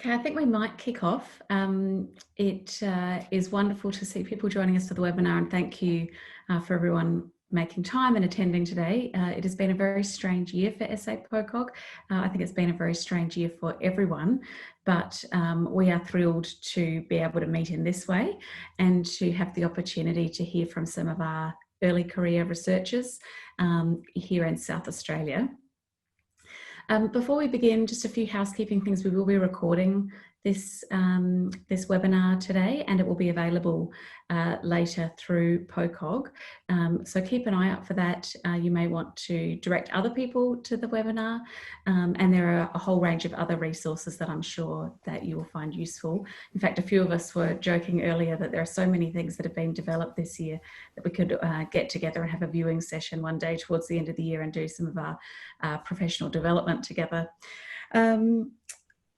Okay, I think we might kick off. It is wonderful to see people joining us for the webinar, and thank you for everyone making time and attending today. It has been a very strange year for SA PoCoG. I think it's been a very strange year for everyone, but we are thrilled to be able to meet in this way and to have the opportunity to hear from some of our early career researchers here in South Australia. Before we begin, just a few housekeeping things. We will be recording this webinar today, and it will be available later through PoCoG. So keep an eye out for that. You may want to direct other people to the webinar, and there are a whole range of other resources that I'm sure that you will find useful. In fact, a few of us were joking earlier that there are so many things that have been developed this year that we could get together and have a viewing session one day towards the end of the year and do some of our professional development together.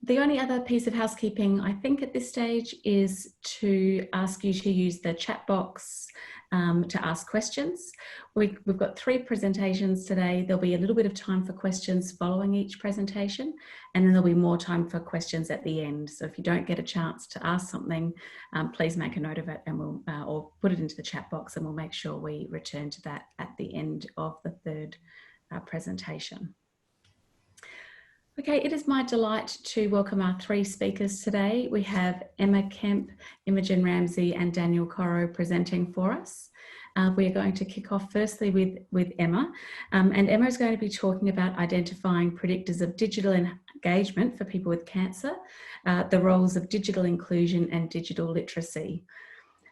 The only other piece of housekeeping, I think, at this stage is to ask you to use the chat box to ask questions. We've got 3 presentations today. There'll be a little bit of time for questions following each presentation, and then there'll be more time for questions at the end. So if you don't get a chance to ask something, please make a note of it and we'll or put it into the chat box, and we'll make sure we return to that at the end of the 3rd presentation. Okay, it is my delight to welcome our 3 speakers today. We have Emma Kemp, Imogen Ramsey and Daniel Corro presenting for us. We are going to kick off firstly with Emma, and Emma is going to be talking about identifying predictors of digital engagement for people with cancer, the roles of digital inclusion and digital literacy.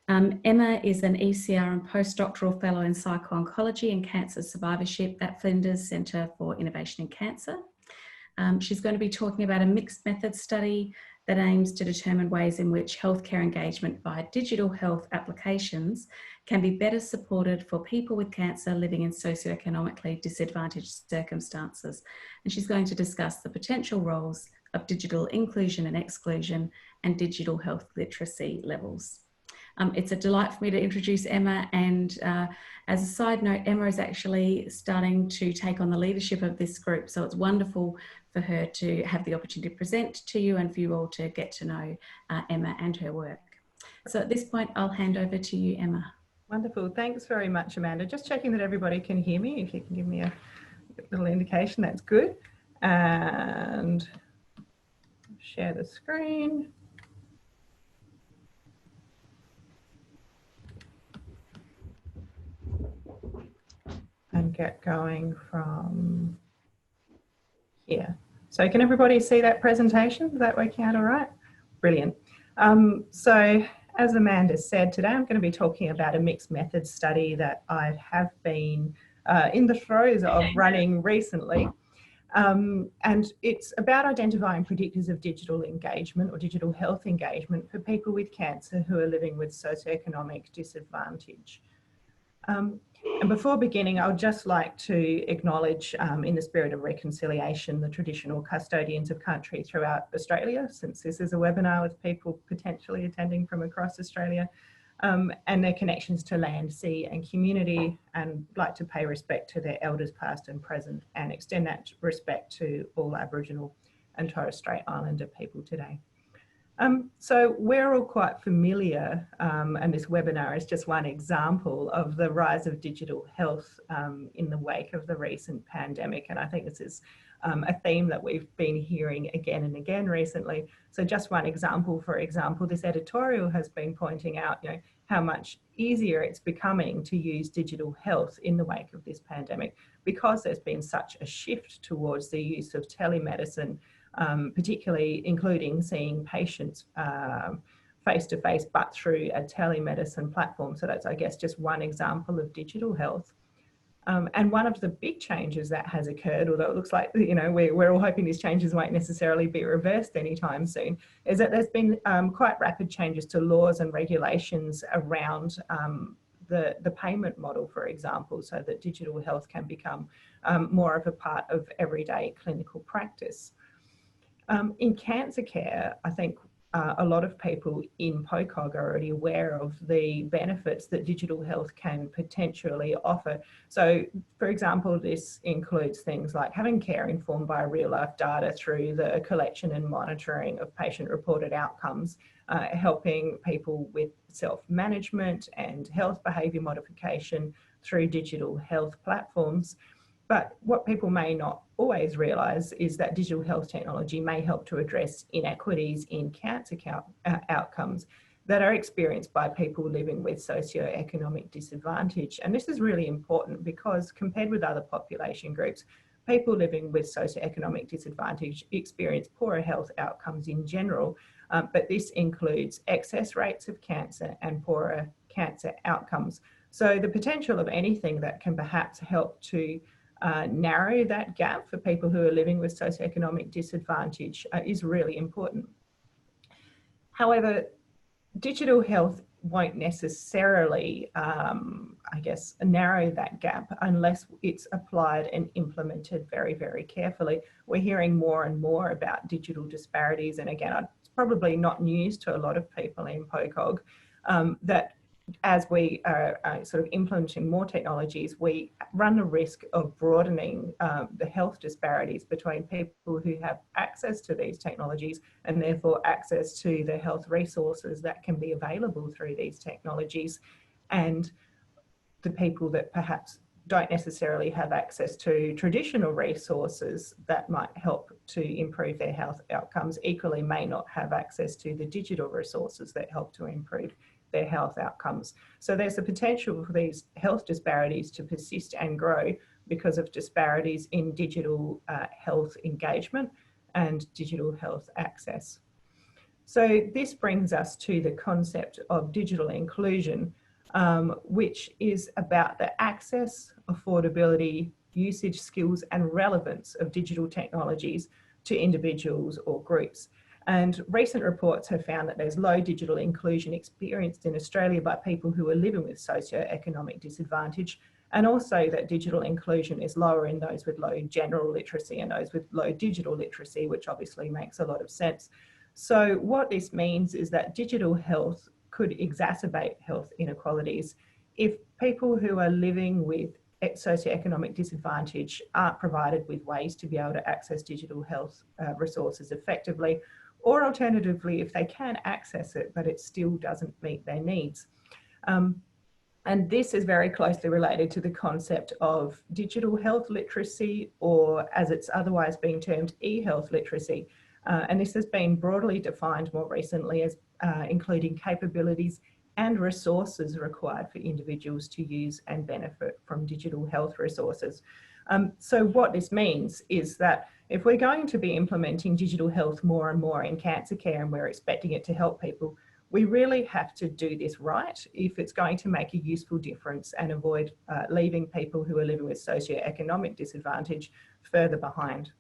Emma is an ECR and Postdoctoral Fellow in Psycho-oncology and Cancer Survivorship at Flinders Centre for Innovation in Cancer. She's going to be talking about a mixed method study that aims to determine ways in which healthcare engagement via digital health applications can be better supported for people with cancer living in socioeconomically disadvantaged circumstances. And she's going to discuss the potential roles of digital inclusion and exclusion and digital health literacy levels. It's a delight for me to introduce Emma, and as a side note, Emma is actually starting to take on the leadership of this group, so it's wonderful for her to have the opportunity to present to you and for you all to get to know Emma and her work. So at this point, I'll hand over to you, Emma. Wonderful. Thanks very much, Amanda. Just checking that everybody can hear me. If you can give me a little indication, that's good. And share the screen. And get going from here. So can everybody see that presentation? Is that working out all right? Brilliant. So as Amanda said, today I'm going to be talking about a mixed method study that I have been in the throes of running recently. And it's about identifying predictors of digital engagement or digital health engagement for people with cancer who are living with socioeconomic disadvantage. And before beginning, I would just like to acknowledge, in the spirit of reconciliation, the traditional custodians of country throughout Australia, since this is a webinar with people potentially attending from across Australia, and their connections to land, sea and community, and like to pay respect to their elders past and present, and extend that respect to all Aboriginal and Torres Strait Islander people today. So we're all quite familiar, and this webinar is just one example of the rise of digital health in the wake of the recent pandemic. And I think this is a theme that we've been hearing again and again recently. So just one example, for example, this editorial has been pointing out, how much easier it's becoming to use digital health in the wake of this pandemic, because there's been such a shift towards the use of telemedicine, particularly including seeing patients face-to-face, but through a telemedicine platform. So that's, I guess, just one example of digital health. And one of the big changes that has occurred, although it looks like, we're all hoping these changes won't necessarily be reversed anytime soon, is that there's been quite rapid changes to laws and regulations around the payment model, for example, so that digital health can become more of a part of everyday clinical practice. In cancer care, I think a lot of people in PoCoG are already aware of the benefits that digital health can potentially offer. So, for example, this includes things like having care informed by real-life data through the collection and monitoring of patient-reported outcomes, helping people with self-management and health behaviour modification through digital health platforms. But what people may not always realise is that digital health technology may help to address inequities in cancer outcomes that are experienced by people living with socioeconomic disadvantage. And this is really important because compared with other population groups, people living with socioeconomic disadvantage experience poorer health outcomes in general, but this includes excess rates of cancer and poorer cancer outcomes. So the potential of anything that can perhaps help to narrow that gap for people who are living with socioeconomic disadvantage is really important. However, digital health won't necessarily, I guess, narrow that gap unless it's applied and implemented very, very carefully. We're hearing more and more about digital disparities, and again, it's probably not news to a lot of people in PoCoG that as we are sort of implementing more technologies, we run the risk of broadening the health disparities between people who have access to these technologies and therefore access to the health resources that can be available through these technologies, and the people that perhaps don't necessarily have access to traditional resources that might help to improve their health outcomes equally may not have access to the digital resources that help to improve their health outcomes. So there's a potential for these health disparities to persist and grow because of disparities in digital health engagement and digital health access. So this brings us to the concept of digital inclusion, which is about the access, affordability, usage skills and relevance of digital technologies to individuals or groups. And recent reports have found that there's low digital inclusion experienced in Australia by people who are living with socioeconomic disadvantage, and also that digital inclusion is lower in those with low general literacy and those with low digital literacy, which obviously makes a lot of sense. So what this means is that digital health could exacerbate health inequalities if people who are living with socioeconomic disadvantage aren't provided with ways to be able to access digital health resources effectively, or alternatively, if they can access it, but it still doesn't meet their needs. And this is very closely related to the concept of digital health literacy, or as it's otherwise being termed, e-health literacy. And this has been broadly defined more recently as including capabilities and resources required for individuals to use and benefit from digital health resources. So what this means is that if we're going to be implementing digital health more and more in cancer care, and we're expecting it to help people, we really have to do this right if it's going to make a useful difference and avoid leaving people who are living with socioeconomic disadvantage further behind.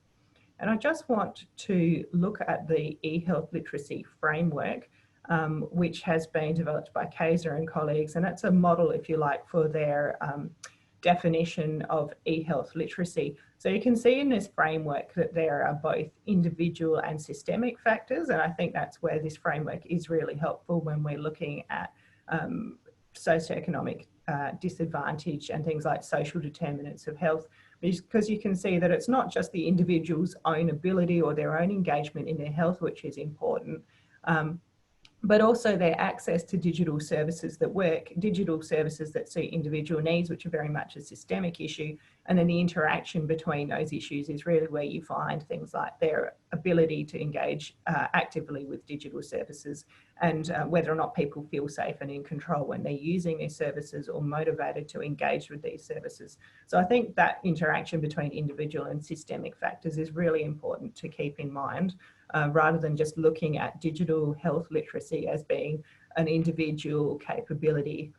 And I just want to look at the e-health literacy framework, which has been developed by Kaiser and colleagues, and it's a model, if you like, for their definition of e-health literacy. So you can see in this framework that there are both individual and systemic factors, and I think that's where this framework is really helpful when we're looking at socioeconomic disadvantage and things like social determinants of health, because you can see that it's not just the individual's own ability or their own engagement in their health which is important, but also their access to digital services that work, digital services that suit individual needs, which are very much a systemic issue. And then the interaction between those issues is really where you find things like their ability to engage actively with digital services, and whether or not people feel safe and in control when they're using these services or motivated to engage with these services. So I think that interaction between individual and systemic factors is really important to keep in mind, rather than just looking at digital health literacy as being an individual capability.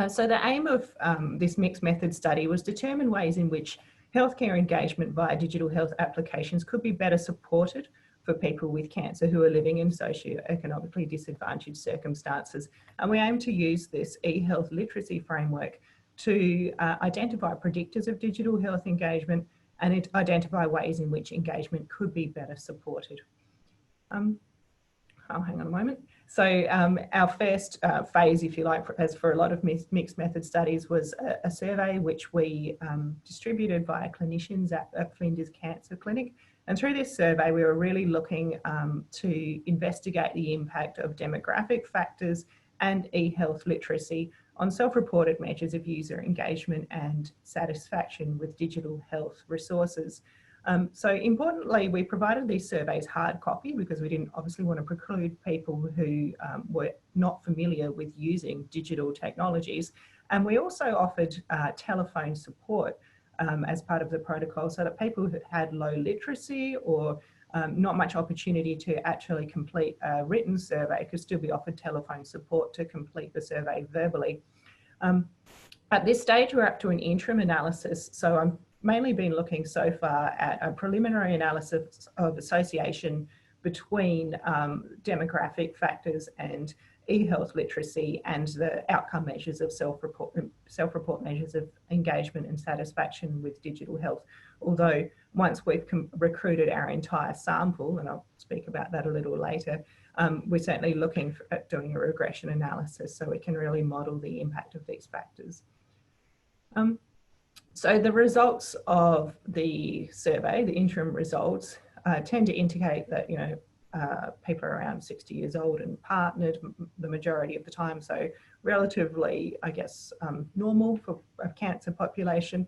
So the aim of this mixed method study was to determine ways in which healthcare engagement via digital health applications could be better supported for people with cancer who are living in socioeconomically disadvantaged circumstances. And we aim to use this e-health literacy framework to identify predictors of digital health engagement and identify ways in which engagement could be better supported. oh, hang on a moment. So our first phase, if you like, as for a lot of mixed method studies, was a survey which we distributed via clinicians at Flinders Cancer Clinic. And through this survey, we were really looking to investigate the impact of demographic factors and e-health literacy on self-reported measures of user engagement and satisfaction with digital health resources. So importantly, we provided these surveys hard copy because we didn't obviously want to preclude people who were not familiar with using digital technologies. And we also offered telephone support as part of the protocol, so that people who had low literacy or not much opportunity to actually complete a written survey could still be offered telephone support to complete the survey verbally. At this stage, we're up to an interim analysis, so I'm mainly been looking so far at a preliminary analysis of association between demographic factors and e-health literacy and the outcome measures of self-report measures of engagement and satisfaction with digital health. Although once we've recruited our entire sample, and I'll speak about that a little later, we're certainly looking at doing a regression analysis so we can really model the impact of these factors. So the results of the survey, the interim results, tend to indicate that, you know, people are around 60 years old and partnered the majority of the time, so relatively, I guess, normal for a cancer population.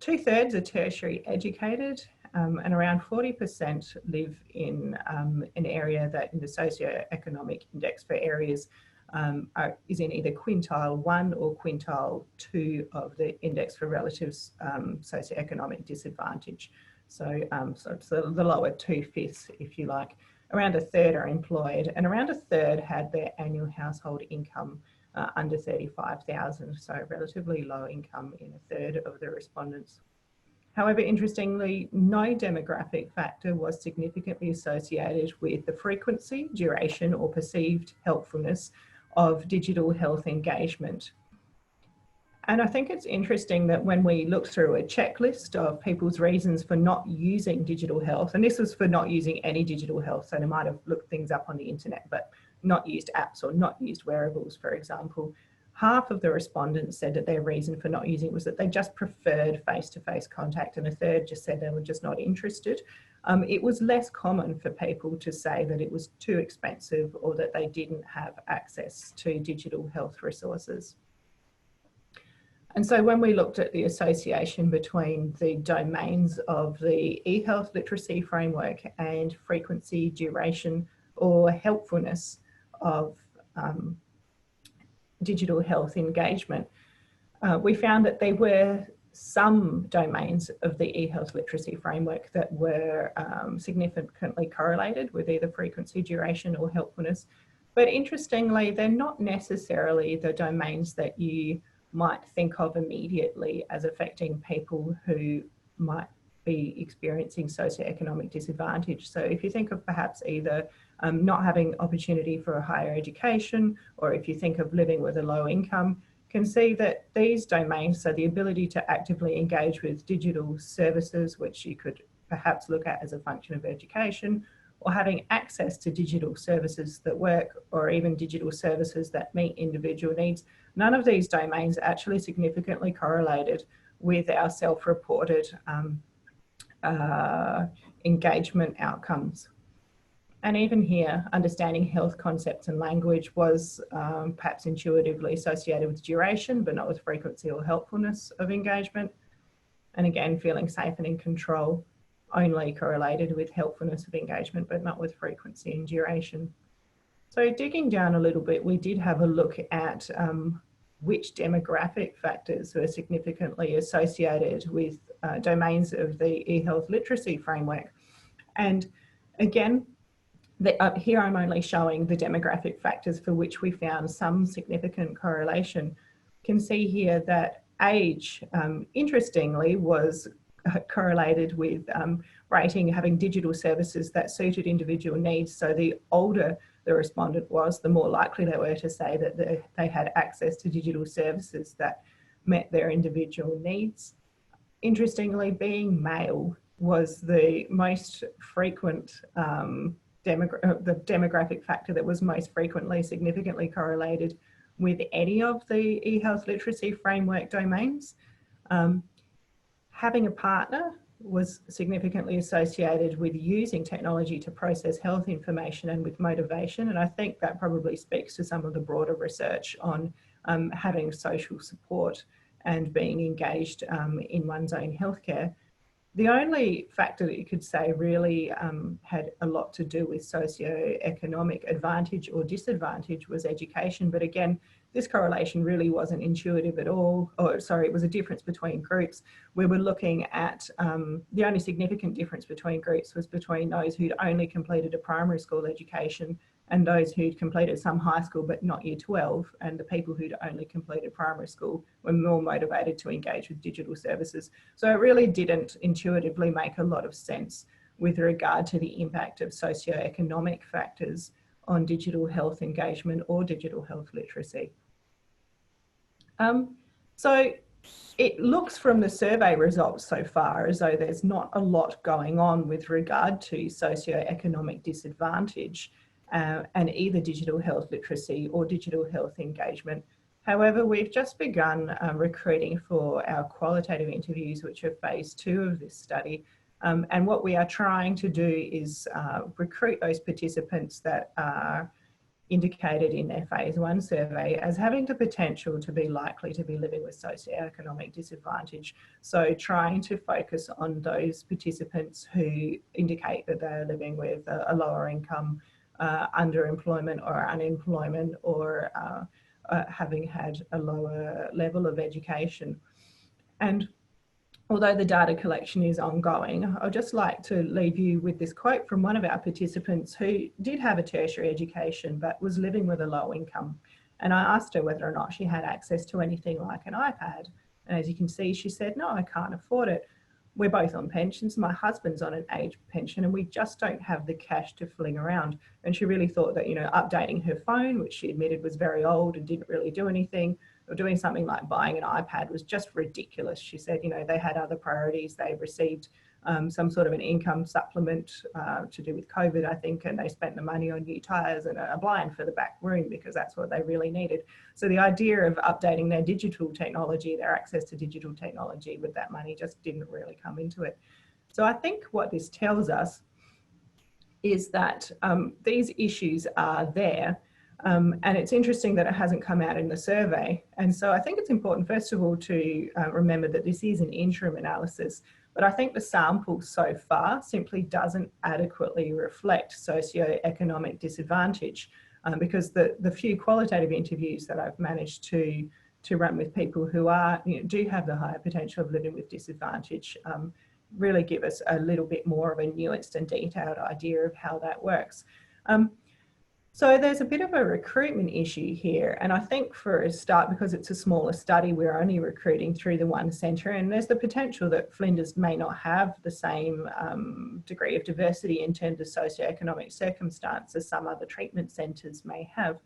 2/3 are tertiary educated, and around 40% live in an area that in the socioeconomic index for areas is in either quintile 1 or quintile 2 of the index for relative socioeconomic disadvantage. So, so it's the lower 2/5, if you like. Around 1/3 are employed, and around 1/3 had their annual household income under 35,000, so relatively low income in 1/3 of the respondents. However, interestingly, no demographic factor was significantly associated with the frequency, duration, or perceived helpfulness of digital health engagement. And I think it's interesting that when we look through a checklist of people's reasons for not using digital health, and this was for not using any digital health, so they might have looked things up on the internet, but not used apps or not used wearables, for example, half of the respondents said that their reason for not using it was that they just preferred face-to-face contact, and 1/3 just said they were just not interested. It was less common for people to say that it was too expensive or that they didn't have access to digital health resources. And so when we looked at the association between the domains of the e-health literacy framework and frequency, duration, or helpfulness of digital health engagement, we found that there were some domains of the e-health literacy framework that were significantly correlated with either frequency, duration, or helpfulness. But interestingly, they're not necessarily the domains that you might think of immediately as affecting people who might be experiencing socioeconomic disadvantage. So if you think of perhaps either not having opportunity for a higher education, or if you think of living with a low income, can see that these domains, so the ability to actively engage with digital services, which you could perhaps look at as a function of education, or having access to digital services that work, or even digital services that meet individual needs, none of these domains are actually significantly correlated with our self-reported engagement outcomes. And even here, understanding health concepts and language was perhaps intuitively associated with duration, but not with frequency or helpfulness of engagement. And again, feeling safe and in control only correlated with helpfulness of engagement, but not with frequency and duration. So digging down a little bit, we did have a look at which demographic factors were significantly associated with domains of the e-health literacy framework. And again, here I'm only showing the demographic factors for which we found some significant correlation. You can see here that age, interestingly, was correlated with rating having digital services that suited individual needs. So the older the respondent was, the more likely they were to say that they had access to digital services that met their individual needs. Interestingly, being male was the most frequent demographic factor that was most frequently significantly correlated with any of the e-health literacy framework domains. Having a partner was significantly associated with using technology to process health information and with motivation. And I think that probably speaks to some of the broader research on having social support and being engaged in one's own healthcare. The only factor that you could say really had a lot to do with socioeconomic advantage or disadvantage was education. But again, this correlation really wasn't intuitive at all. Or sorry, it was a difference between groups. We were looking at the only significant difference between groups was between those who'd only completed a primary school education and those who'd completed some high school but not year 12, and the people who'd only completed primary school were more motivated to engage with digital services. So it really didn't intuitively make a lot of sense with regard to the impact of socioeconomic factors on digital health engagement or digital health literacy. So it looks from the survey results so far as though there's not a lot going on with regard to socioeconomic disadvantage and either digital health literacy or digital health engagement. However, we've just begun recruiting for our qualitative interviews, which are phase 2 of this study. And what we are trying to do is recruit those participants that are indicated in their phase 1 survey as having the potential to be likely to be living with socioeconomic disadvantage. So trying to focus on those participants who indicate that they're living with a lower income, underemployment or unemployment, or having had a lower level of education. And although the data collection is ongoing, I'd just like to leave you with this quote from one of our participants who did have a tertiary education but was living with a low income. And I asked her whether or not she had access to anything like an iPad. And as you can see, she said, no, I can't afford it. We're both on pensions. My husband's on an age pension and we just don't have the cash to fling around. And she really thought that, you know, updating her phone, which she admitted was very old and didn't really do anything, or doing something like buying an iPad was just ridiculous. She said, you know, they had other priorities. They received some sort of an income supplement to do with COVID, I think, and they spent the money on new tyres and a blind for the back room because that's what they really needed. So the idea of updating their digital technology, their access to digital technology with that money just didn't really come into it. So I think what this tells us is that these issues are there. And it's interesting that it hasn't come out in the survey. And so I think it's important, first of all, to remember that this is an interim analysis, but I think the sample so far simply doesn't adequately reflect socioeconomic disadvantage because the few qualitative interviews that I've managed to run with people who are, you know, do have the higher potential of living with disadvantage really give us a little bit more of a nuanced and detailed idea of how that works. So there's a bit of a recruitment issue here. And I think for a start, because it's a smaller study, we're only recruiting through the one centre, and there's the potential that Flinders may not have the same degree of diversity in terms of socioeconomic circumstance as some other treatment centres may have.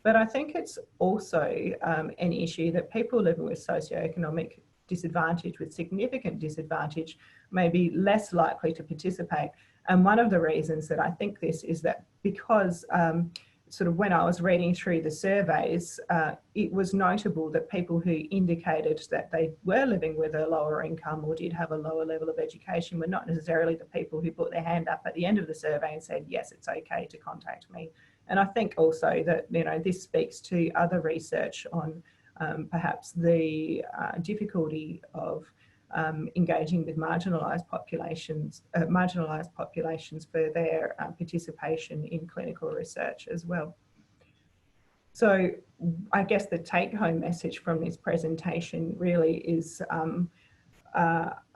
But I think it's also an issue that people living with socioeconomic disadvantage, with significant disadvantage, may be less likely to participate. And one of the reasons that I think this is that because sort of when I was reading through the surveys, it was notable that people who indicated that they were living with a lower income or did have a lower level of education were not necessarily the people who put their hand up at the end of the survey and said, yes, it's okay to contact me. And I think also that, you know, this speaks to other research on perhaps the difficulty of engaging with marginalised populations for their participation in clinical research as well. So I guess the take-home message from this presentation really is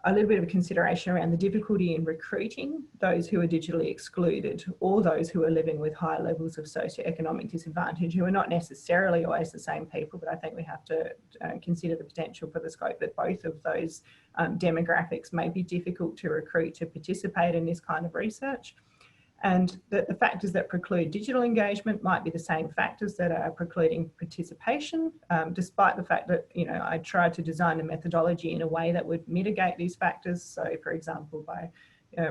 a little bit of a consideration around the difficulty in recruiting those who are digitally excluded or those who are living with high levels of socioeconomic disadvantage, who are not necessarily always the same people, but I think we have to consider the potential for the scope that both of those demographics may be difficult to recruit to participate in this kind of research. And that the factors that preclude digital engagement might be the same factors that are precluding participation, despite the fact that, you know, I tried to design a methodology in a way that would mitigate these factors. So, for example, by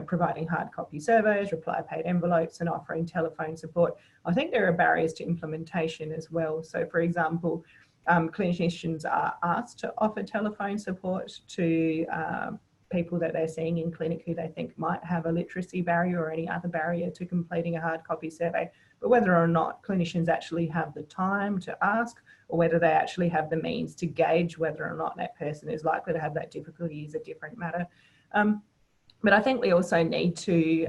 providing hard copy surveys, reply paid envelopes, and offering telephone support. I think there are barriers to implementation as well. So, for example, clinicians are asked to offer telephone support to people that they're seeing in clinic who they think might have a literacy barrier or any other barrier to completing a hard copy survey. But whether or not clinicians actually have the time to ask, or whether they actually have the means to gauge whether or not that person is likely to have that difficulty is a different matter. But I think we also need to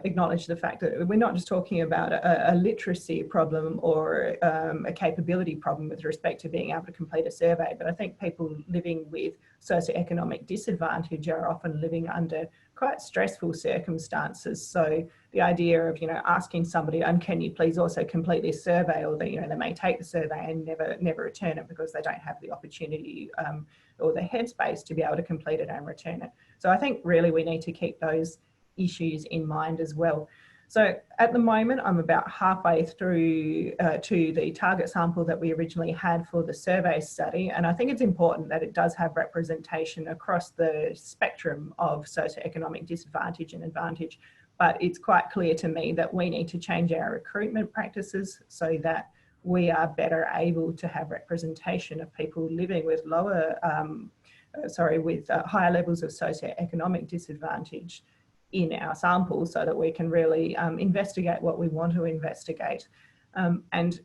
acknowledge the fact that we're not just talking about a literacy problem or a capability problem with respect to being able to complete a survey, but I think people living with socioeconomic disadvantage are often living under quite stressful circumstances. So the idea of, asking somebody, and can you please also complete this survey, or they may take the survey and never return it because they don't have the opportunity or the headspace to be able to complete it and return it. So I think really we need to keep those issues in mind as well. So at the moment, I'm about halfway through to the target sample that we originally had for the survey study. And I think it's important that it does have representation across the spectrum of socioeconomic disadvantage and advantage. But it's quite clear to me that we need to change our recruitment practices so that we are better able to have representation of people living with higher levels of socioeconomic disadvantage in our samples, so that we can really investigate what we want to investigate. And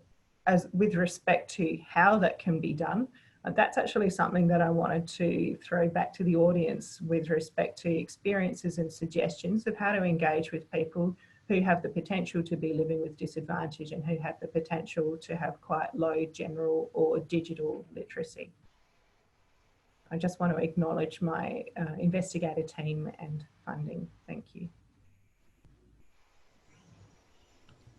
as with respect to how that can be done, that's actually something that I wanted to throw back to the audience with respect to experiences and suggestions of how to engage with people who have the potential to be living with disadvantage and who have the potential to have quite low general or digital literacy. I just want to acknowledge my investigator team and funding. Thank you.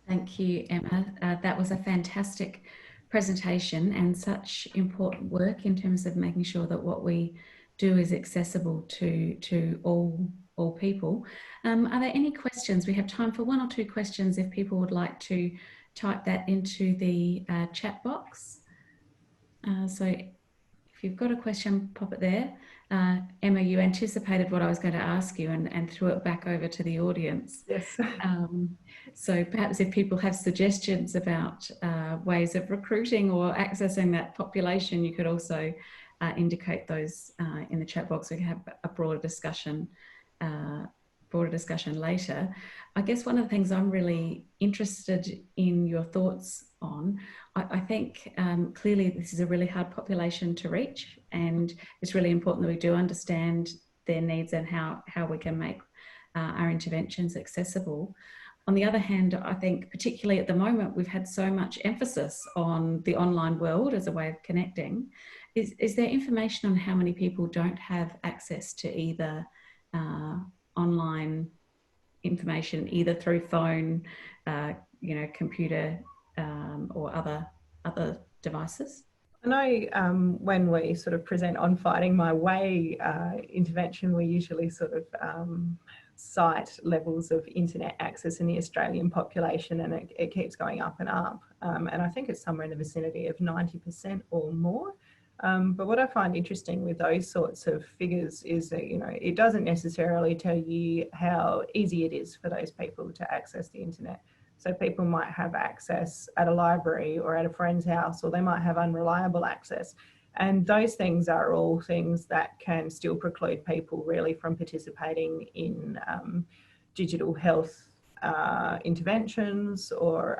Thank you, Emma. That was a fantastic presentation and such important work in terms of making sure that what we do is accessible to all people. Are there any questions? We have time for one or two questions if people would like to type that into the chat box. So if you've got a question, pop it there. Emma, you anticipated what I was going to ask you and threw it back over to the audience. Yes. So perhaps if people have suggestions about ways of recruiting or accessing that population, you could also indicate those in the chat box. We can have a broader discussion later. I guess one of the things I'm really interested in your thoughts on, I think clearly this is a really hard population to reach, and it's really important that we do understand their needs and how we can make our interventions accessible. On the other hand, I think particularly at the moment, we've had so much emphasis on the online world as a way of connecting. Is there information on how many people don't have access to either online information, either through phone, computer, or other devices? I know when we sort of present on Finding My Way intervention, we usually sort of cite levels of internet access in the Australian population, and it keeps going up and up. And I think it's somewhere in the vicinity of 90% or more. But what I find interesting with those sorts of figures is that, it doesn't necessarily tell you how easy it is for those people to access the internet. So people might have access at a library or at a friend's house, or they might have unreliable access. And those things are all things that can still preclude people really from participating in digital health interventions, or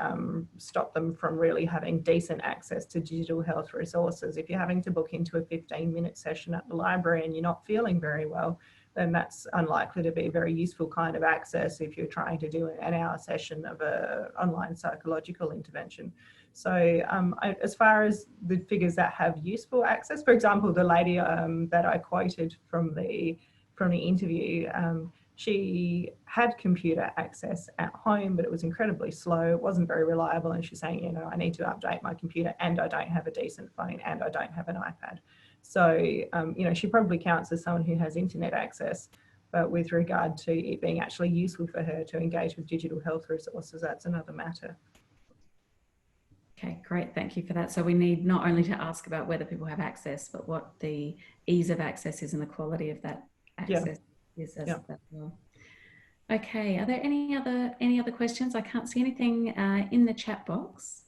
stop them from really having decent access to digital health resources. If you're having to book into a 15-minute session at the library and you're not feeling very well, then that's unlikely to be a very useful kind of access if you're trying to do an hour session of an online psychological intervention. So as far as the figures that have useful access, for example, the lady that I quoted from the interview, she had computer access at home, but it was incredibly slow. It wasn't very reliable. And she's saying, I need to update my computer, and I don't have a decent phone, and I don't have an iPad. So, she probably counts as someone who has internet access, but with regard to it being actually useful for her to engage with digital health resources, that's another matter. Okay, great. Thank you for that. So we need not only to ask about whether people have access, but what the ease of access is and the quality of that access. Yes, as Yeah. well. Okay, are there any other questions? I can't see anything in the chat box.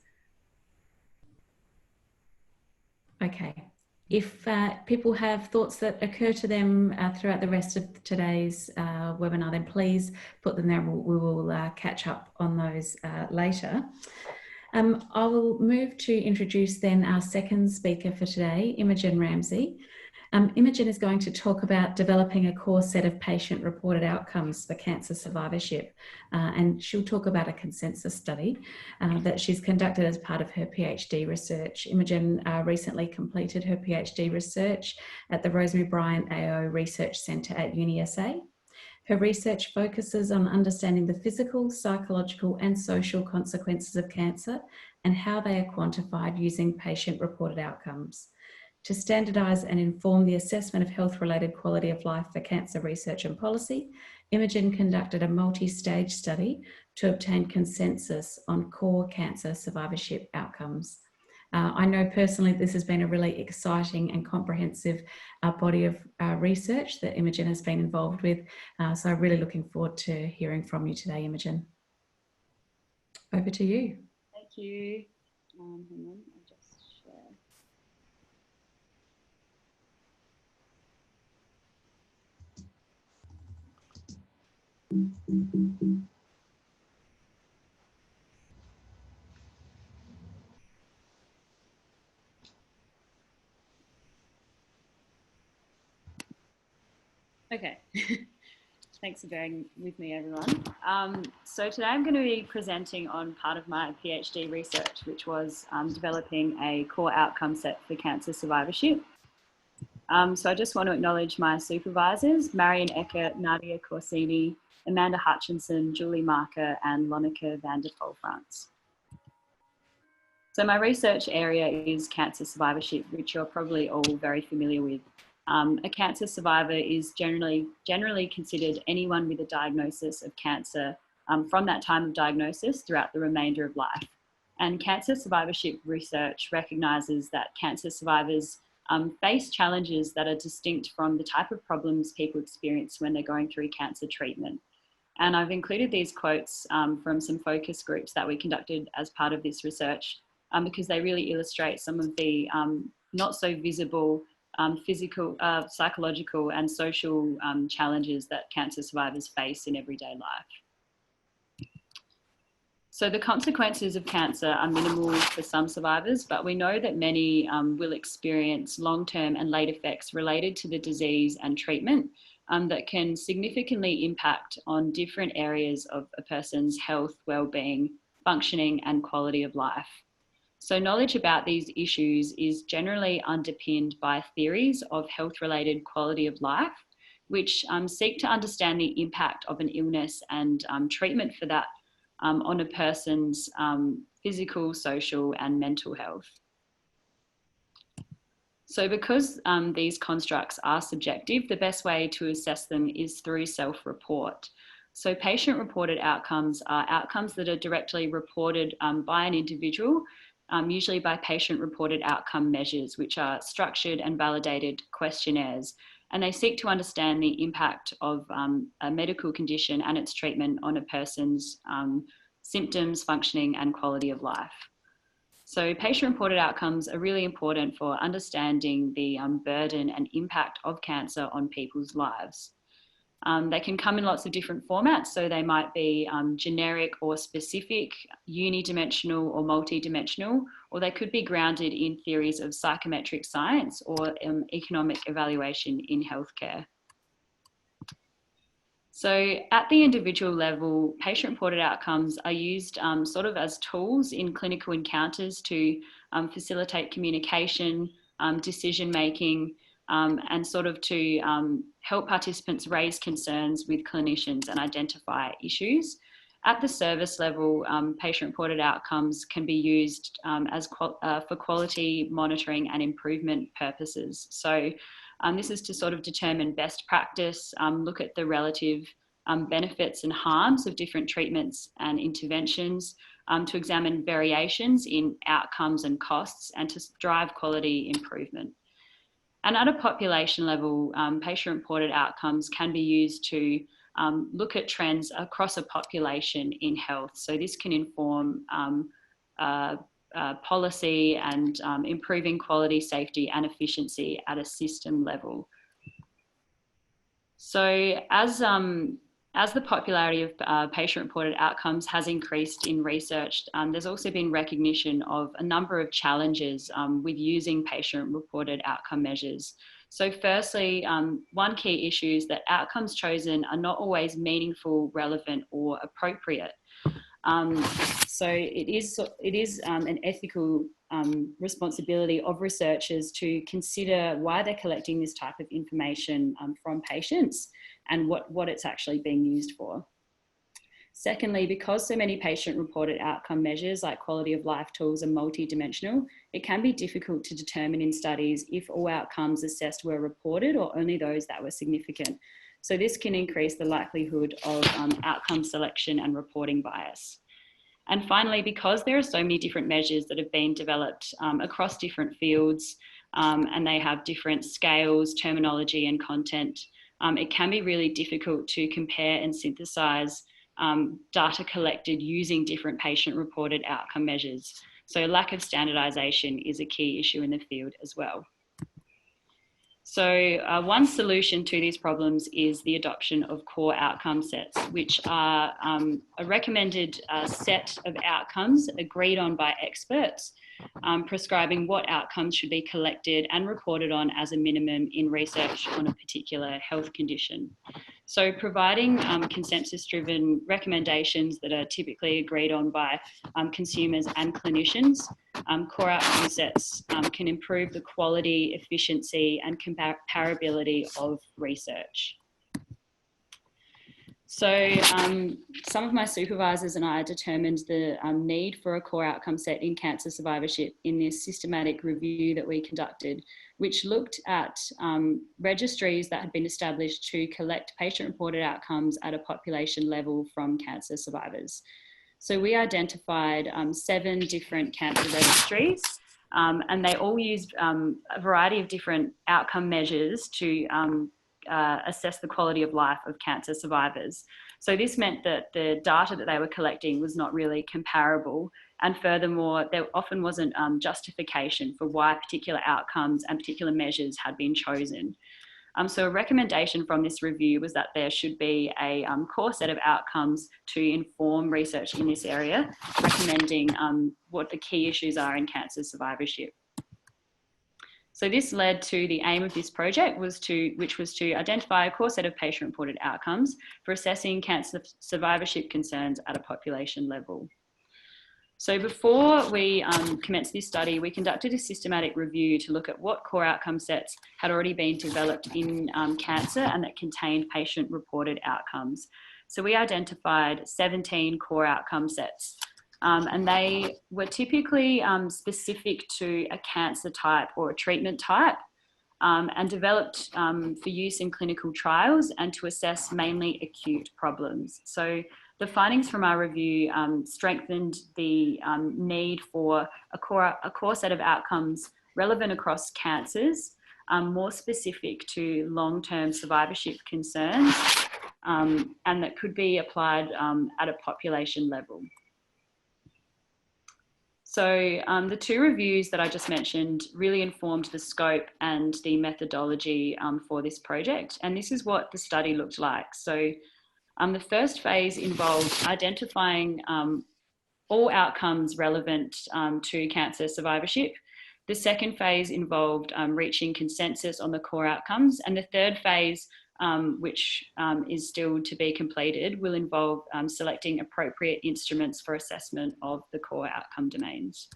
Okay. If people have thoughts that occur to them throughout the rest of today's webinar, then please put them there. We will catch up on those later. I will move to introduce then our second speaker for today, Imogen Ramsey. Imogen is going to talk about developing a core set of patient-reported outcomes for cancer survivorship, and she'll talk about a consensus study that she's conducted as part of her PhD research. Imogen recently completed her PhD research at the Rosemary Bryant AO Research Centre at UniSA. Her research focuses on understanding the physical, psychological, and social consequences of cancer and how they are quantified using patient-reported outcomes. To standardise and inform the assessment of health-related quality of life for cancer research and policy, Imogen conducted a multi-stage study to obtain consensus on core cancer survivorship outcomes. I know personally this has been a really exciting and comprehensive body of research that Imogen has been involved with, so I'm really looking forward to hearing from you today, Imogen. Over to you. Thank you. Hang on, I'll just share. Okay. Thanks for bearing with me, everyone. So today I'm going to be presenting on part of my PhD research, which was developing a core outcome set for cancer survivorship. So I just want to acknowledge my supervisors, Marion Eckert, Nadia Corsini, Amanda Hutchinson, Julie Marker, and Lonica van der Polfrans. So my research area is cancer survivorship, which you're probably all very familiar with. A cancer survivor is generally considered anyone with a diagnosis of cancer from that time of diagnosis throughout the remainder of life. And cancer survivorship research recognises that cancer survivors face challenges that are distinct from the type of problems people experience when they're going through cancer treatment. And I've included these quotes from some focus groups that we conducted as part of this research because they really illustrate some of the not so visible physical, psychological and social challenges that cancer survivors face in everyday life. So the consequences of cancer are minimal for some survivors, but we know that many will experience long-term and late effects related to the disease and treatment that can significantly impact on different areas of a person's health, well-being, functioning and quality of life. So knowledge about these issues is generally underpinned by theories of health-related quality of life, which seek to understand the impact of an illness and treatment for that on a person's physical, social and mental health. So because these constructs are subjective, the best way to assess them is through self-report. So patient-reported outcomes are outcomes that are directly reported by an individual, usually by patient-reported outcome measures, which are structured and validated questionnaires. And they seek to understand the impact of a medical condition and its treatment on a person's symptoms, functioning and quality of life. So patient-reported outcomes are really important for understanding the burden and impact of cancer on people's lives. They can come in lots of different formats, so they might be generic or specific, unidimensional or multidimensional, or they could be grounded in theories of psychometric science or economic evaluation in healthcare. So at the individual level, patient-reported outcomes are used sort of as tools in clinical encounters to facilitate communication, decision-making, and sort of to help participants raise concerns with clinicians and identify issues. At the service level, patient-reported outcomes can be used for quality monitoring and improvement purposes. So this is to sort of determine best practice, look at the relative benefits and harms of different treatments and interventions, to examine variations in outcomes and costs, and to drive quality improvement. And at a population level, patient-reported outcomes can be used to look at trends across a population in health. So this can inform policy and improving quality, safety and efficiency at a system level. So as the popularity of patient-reported outcomes has increased in research, there's also been recognition of a number of challenges with using patient-reported outcome measures. So firstly, one key issue is that outcomes chosen are not always meaningful, relevant or appropriate. So it is an ethical responsibility of researchers to consider why they're collecting this type of information from patients and what it's actually being used for. Secondly, because so many patient-reported outcome measures like quality of life tools are multidimensional, it can be difficult to determine in studies if all outcomes assessed were reported or only those that were significant. So this can increase the likelihood of outcome selection and reporting bias. And finally, because there are so many different measures that have been developed across different fields and they have different scales, terminology and content, it can be really difficult to compare and synthesize data collected using different patient-reported outcome measures. So lack of standardization is a key issue in the field as well. So one solution to these problems is the adoption of core outcome sets, which are a recommended set of outcomes agreed on by experts, prescribing what outcomes should be collected and reported on as a minimum in research on a particular health condition. So providing consensus-driven recommendations that are typically agreed on by consumers and clinicians, core outcome sets can improve the quality, efficiency and comparability of research. So some of my supervisors and I determined the need for a core outcome set in cancer survivorship in this systematic review that we conducted, which looked at registries that had been established to collect patient-reported outcomes at a population level from cancer survivors. So we identified 7 different cancer registries and they all used a variety of different outcome measures to assess the quality of life of cancer survivors. So this meant that the data that they were collecting was not really comparable, and furthermore, there often wasn't justification for why particular outcomes and particular measures had been chosen. So a recommendation from this review was that there should be a core set of outcomes to inform research in this area, recommending what the key issues are in cancer survivorship. So this led to the aim of this project, which was to identify a core set of patient-reported outcomes for assessing cancer survivorship concerns at a population level. So before we commenced this study, we conducted a systematic review to look at what core outcome sets had already been developed in cancer and that contained patient-reported outcomes. So we identified 17 core outcome sets. And they were typically specific to a cancer type or a treatment type and developed for use in clinical trials and to assess mainly acute problems. So the findings from our review strengthened the need for a core set of outcomes relevant across cancers, more specific to long-term survivorship concerns, and that could be applied at a population level. So the 2 reviews that I just mentioned really informed the scope and the methodology for this project. And this is what the study looked like. So the first phase involved identifying all outcomes relevant to cancer survivorship. The second phase involved reaching consensus on the core outcomes. And the third phase, which is still to be completed, will involve selecting appropriate instruments for assessment of the core outcome domains.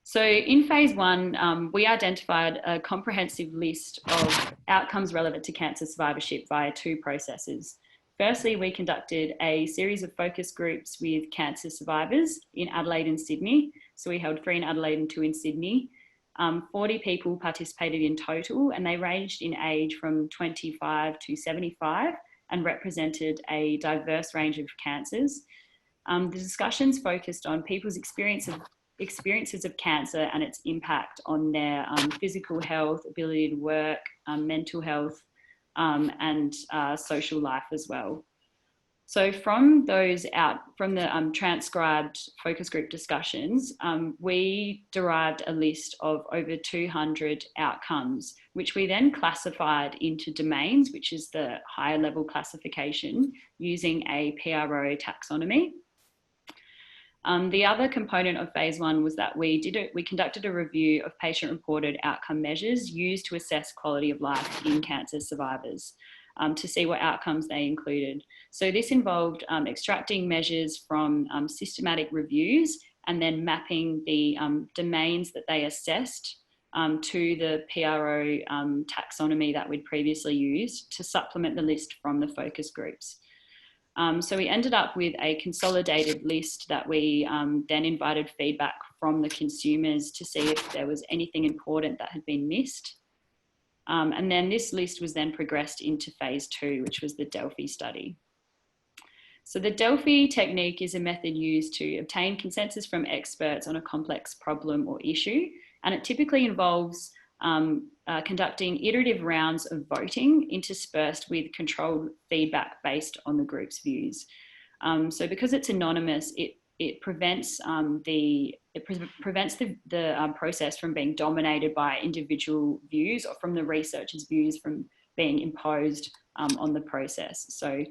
So in phase 1, we identified a comprehensive list of outcomes relevant to cancer survivorship via 2 processes. Firstly, we conducted a series of focus groups with cancer survivors in Adelaide and Sydney. So we held 3 in Adelaide and 2 in Sydney. 40 people participated in total, and they ranged in age from 25 to 75 and represented a diverse range of cancers. The discussions focused on people's experience of experiences of cancer and its impact on their physical health, ability to work, mental health, and social life as well. So from the transcribed focus group discussions, we derived a list of over 200 outcomes, which we then classified into domains, which is the higher level classification, using a PRO taxonomy. The other component of phase one was that we conducted a review of patient-reported outcome measures used to assess quality of life in cancer survivors, to see what outcomes they included. So this involved extracting measures from systematic reviews and then mapping the domains that they assessed to the PRO taxonomy that we'd previously used to supplement the list from the focus groups. So we ended up with a consolidated list that we then invited feedback from the consumers to see if there was anything important that had been missed. And then this list was then progressed into phase two, which was the Delphi study. So the Delphi technique is a method used to obtain consensus from experts on a complex problem or issue, and it typically involves conducting iterative rounds of voting interspersed with controlled feedback based on the group's views. So because it's anonymous, it prevents the process from being dominated by individual views or from the researchers' views from being imposed on the process. So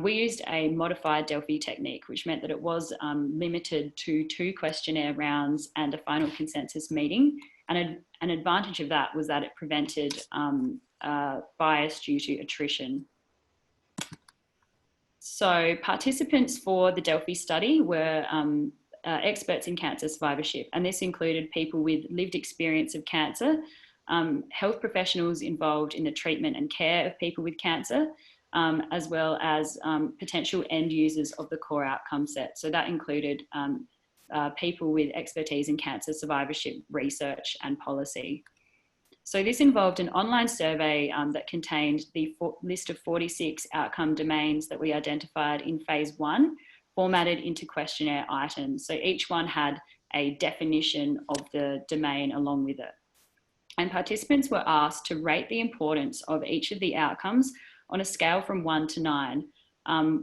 we used a modified Delphi technique, which meant that it was limited to 2 questionnaire rounds and a final consensus meeting. And an advantage of that was that it prevented bias due to attrition. So participants for the Delphi study were experts in cancer survivorship, and this included people with lived experience of cancer, health professionals involved in the treatment and care of people with cancer, as well as potential end users of the core outcome set. So that included people with expertise in cancer survivorship research and policy. So this involved an online survey that contained the list of 46 outcome domains that we identified in phase one, formatted into questionnaire items. So each one had a definition of the domain along with it. And participants were asked to rate the importance of each of the outcomes on a scale from 1 to 9,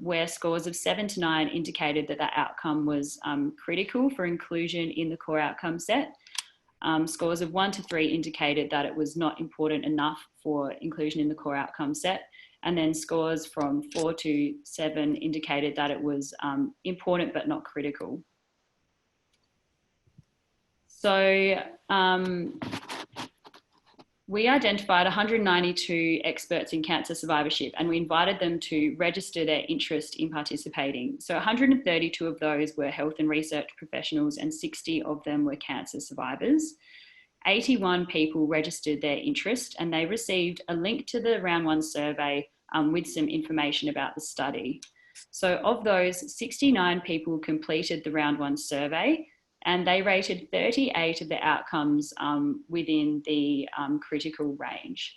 where scores of 7 to 9 indicated that that outcome was critical for inclusion in the core outcome set. Scores of 1 to 3 indicated that it was not important enough for inclusion in the core outcome set. And then scores from 4 to 7 indicated that it was important but not critical. So we identified 192 experts in cancer survivorship, and we invited them to register their interest in participating. So 132 of those were health and research professionals, and 60 of them were cancer survivors. 81 people registered their interest, and they received a link to the round 1 survey with some information about the study. So of those, 69 people completed the round 1 survey, and they rated 38 of the outcomes within the critical range.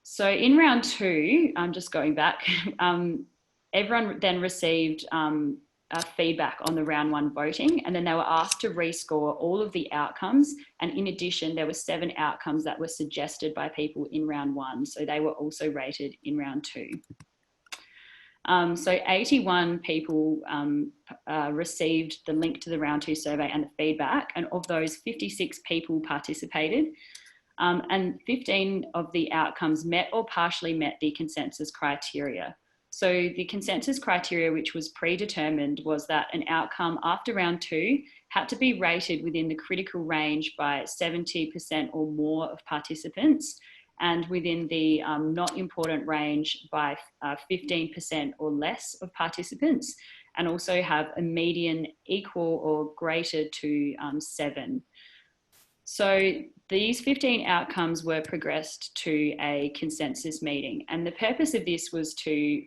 So in round 2, I'm just going back, everyone then received feedback on the round 1 voting, and then they were asked to rescore all of the outcomes. And in addition, there were 7 outcomes that were suggested by people in round 1. So they were also rated in round 2. So 81 people received the link to the round 2 survey and the feedback, and of those 56 people participated, and 15 of the outcomes met or partially met the consensus criteria. So the consensus criteria, which was predetermined, was that an outcome after round 2 had to be rated within the critical range by 70% or more of participants, and within the not important range by 15% or less of participants, and also have a median equal or greater to 7. So these 15 outcomes were progressed to a consensus meeting, and the purpose of this was to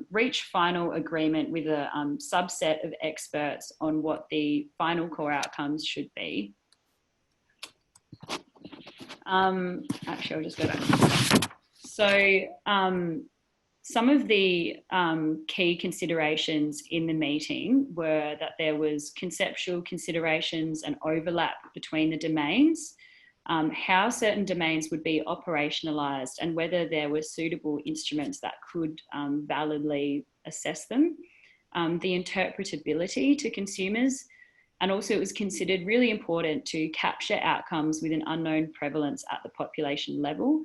reach final agreement with a subset of experts on what the final core outcomes should be. Actually, I'll just go back. So some of the key considerations in the meeting were that there was conceptual considerations and overlap between the domains, how certain domains would be operationalised and whether there were suitable instruments that could validly assess them, the interpretability to consumers, and also it was considered really important to capture outcomes with an unknown prevalence at the population level,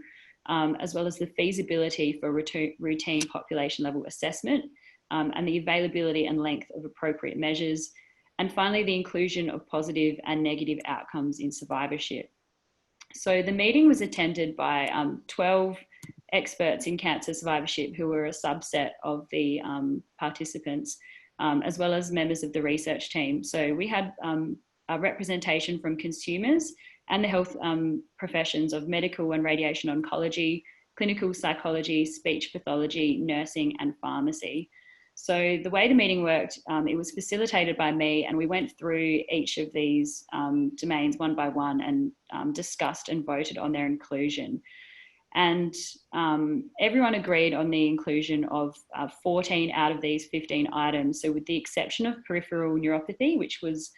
as well as the feasibility for routine population level assessment, and the availability and length of appropriate measures, and finally the inclusion of positive and negative outcomes in survivorship. So the meeting was attended by 12 experts in cancer survivorship who were a subset of the participants, as well as members of the research team. So we had a representation from consumers and the health professions of medical and radiation oncology, clinical psychology, speech pathology, nursing, and pharmacy. So the way the meeting worked, it was facilitated by me, and we went through each of these domains one by one and discussed and voted on their inclusion. And everyone agreed on the inclusion of 14 out of these 15 items. So with the exception of peripheral neuropathy, which was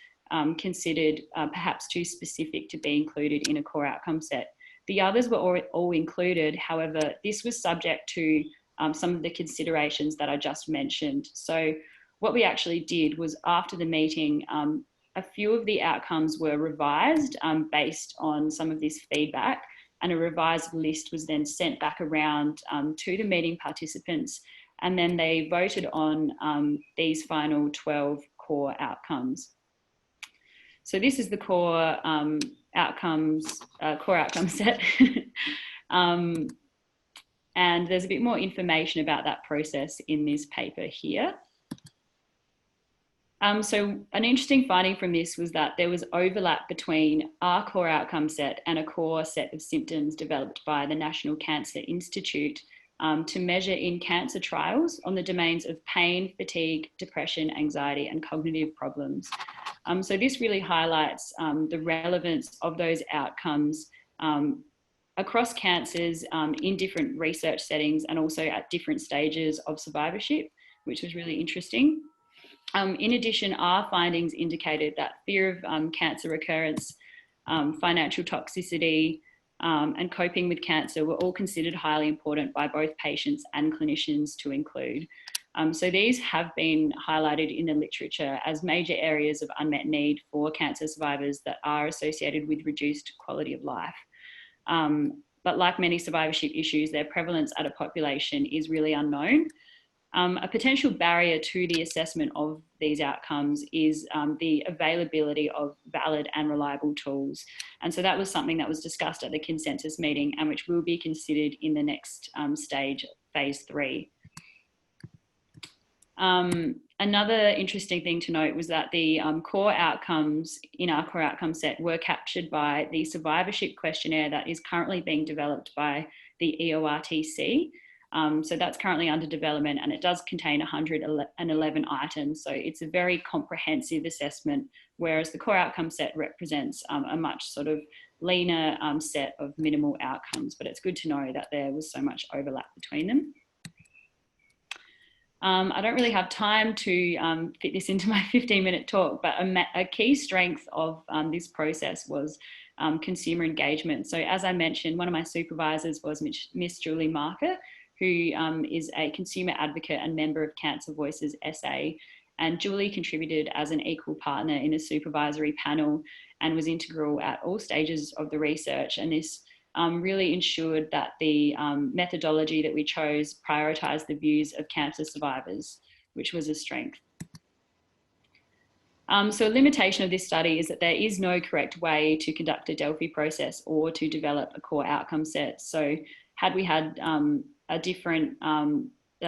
considered perhaps too specific to be included in a core outcome set. The others were all included. However, this was subject to some of the considerations that I just mentioned. So what we actually did was, after the meeting, a few of the outcomes were revised based on some of this feedback, and a revised list was then sent back around to the meeting participants, and then they voted on these final 12 core outcomes. So this is the core outcome set. And there's a bit more information about that process in this paper here. So an interesting finding from this was that there was overlap between our core outcome set and a core set of symptoms developed by the National Cancer Institute to measure in cancer trials on the domains of pain, fatigue, depression, anxiety, and cognitive problems. So this really highlights the relevance of those outcomes across cancers in different research settings and also at different stages of survivorship, which was really interesting. In addition, our findings indicated that fear of cancer recurrence, financial toxicity, and coping with cancer were all considered highly important by both patients and clinicians to include. So these have been highlighted in the literature as major areas of unmet need for cancer survivors that are associated with reduced quality of life. But like many survivorship issues, their prevalence at a population is really unknown. A potential barrier to the assessment of these outcomes is the availability of valid and reliable tools. And so that was something that was discussed at the consensus meeting and which will be considered in the next stage, phase 3. Another interesting thing to note was that the core outcomes in our core outcome set were captured by the survivorship questionnaire that is currently being developed by the EORTC. So that's currently under development, and it does contain 111 items. So it's a very comprehensive assessment, whereas the core outcome set represents a much sort of leaner set of minimal outcomes. But it's good to know that there was so much overlap between them. I don't really have time to fit this into my 15-minute talk, but a key strength of this process was consumer engagement. So as I mentioned, one of my supervisors was Miss Julie Marker, who is a consumer advocate and member of Cancer Voices SA. And Julie contributed as an equal partner in a supervisory panel and was integral at all stages of the research. And this really ensured that the methodology that we chose prioritised the views of cancer survivors, which was a strength. So a limitation of this study is that there is no correct way to conduct a Delphi process or to develop a core outcome set. So had we had a different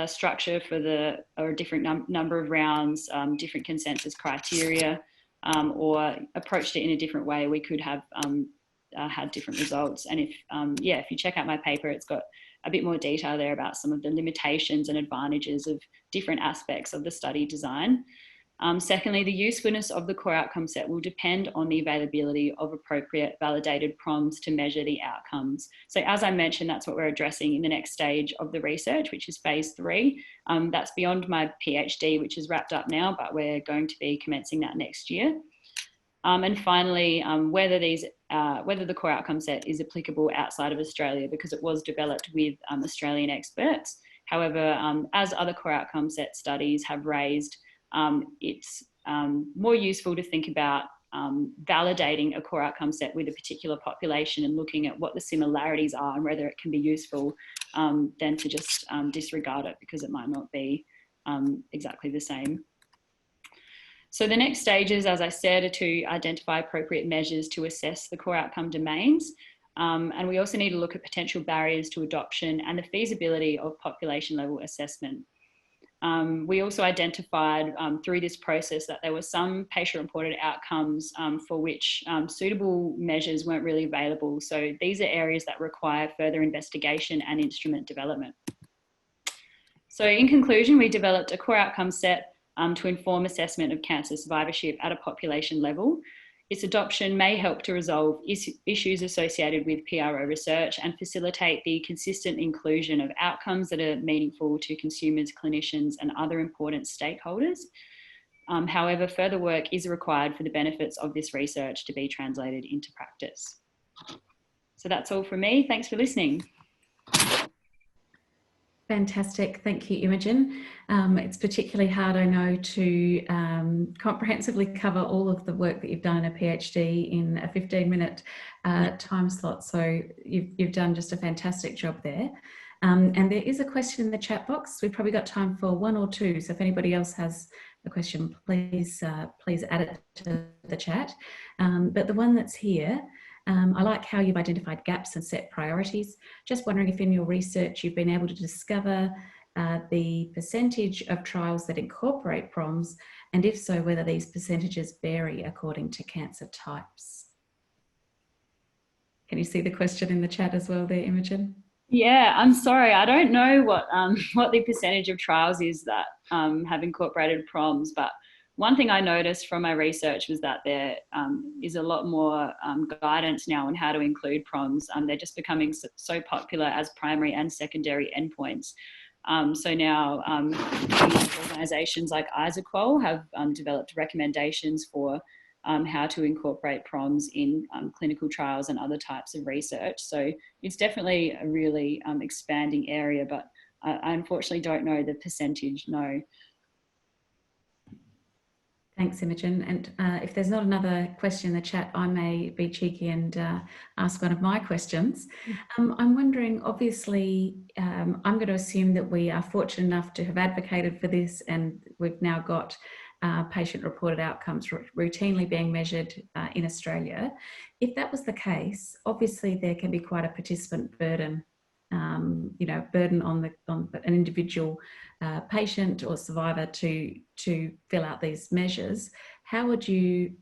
structure for or a different number of rounds, different consensus criteria, or approached it in a different way, we could have had different results. And if you check out my paper, it's got a bit more detail there about some of the limitations and advantages of different aspects of the study design. Secondly, the usefulness of the core outcome set will depend on the availability of appropriate validated prompts to measure the outcomes. So as I mentioned, that's what we're addressing in the next stage of the research, which is phase 3. That's beyond my PhD, which is wrapped up now, but we're going to be commencing that next year. And finally, whether the core outcome set is applicable outside of Australia, because it was developed with Australian experts. However, as other core outcome set studies have raised, it's more useful to think about validating a core outcome set with a particular population and looking at what the similarities are and whether it can be useful than to just disregard it because it might not be exactly the same. So the next stages, as I said, are to identify appropriate measures to assess the core outcome domains. And we also need to look at potential barriers to adoption and the feasibility of population level assessment. We also identified through this process that there were some patient-reported outcomes for which suitable measures weren't really available. So these are areas that require further investigation and instrument development. So in conclusion, we developed a core outcome set to inform assessment of cancer survivorship at a population level. Its adoption may help to resolve issues associated with PRO research and facilitate the consistent inclusion of outcomes that are meaningful to consumers, clinicians, and other important stakeholders. However, further work is required for the benefits of this research to be translated into practice. So that's all from me. Thanks for listening. Fantastic. Thank you, Imogen. It's particularly hard, I know, to comprehensively cover all of the work that you've done in a PhD in a 15-minute time slot. So you've done just a fantastic job there. And there is a question in the chat box. We've probably got time for 1 or 2. So if anybody else has a question, please add it to the chat. But the one that's here, I like how you've identified gaps and set priorities. Just wondering if in your research you've been able to discover the percentage of trials that incorporate PROMs, and if so, whether these percentages vary according to cancer types. Can you see the question in the chat as well there, Imogen? Yeah, I'm sorry, I don't know what the percentage of trials is that have incorporated PROMs, but one thing I noticed from my research was that there is a lot more guidance now on how to include PROMs. They're just becoming so popular as primary and secondary endpoints. So now organisations like ISAQOL have developed recommendations for how to incorporate PROMs in clinical trials and other types of research. So it's definitely a really expanding area, but I unfortunately don't know the percentage, no. Thanks, Imogen. And if there's not another question in the chat, I may be cheeky and ask one of my questions. I'm wondering, obviously, I'm going to assume that we are fortunate enough to have advocated for this, and we've now got patient-reported outcomes routinely being measured in Australia. If that was the case, obviously there can be quite a participant burden, burden on an individual patient or survivor to fill out these measures. How would you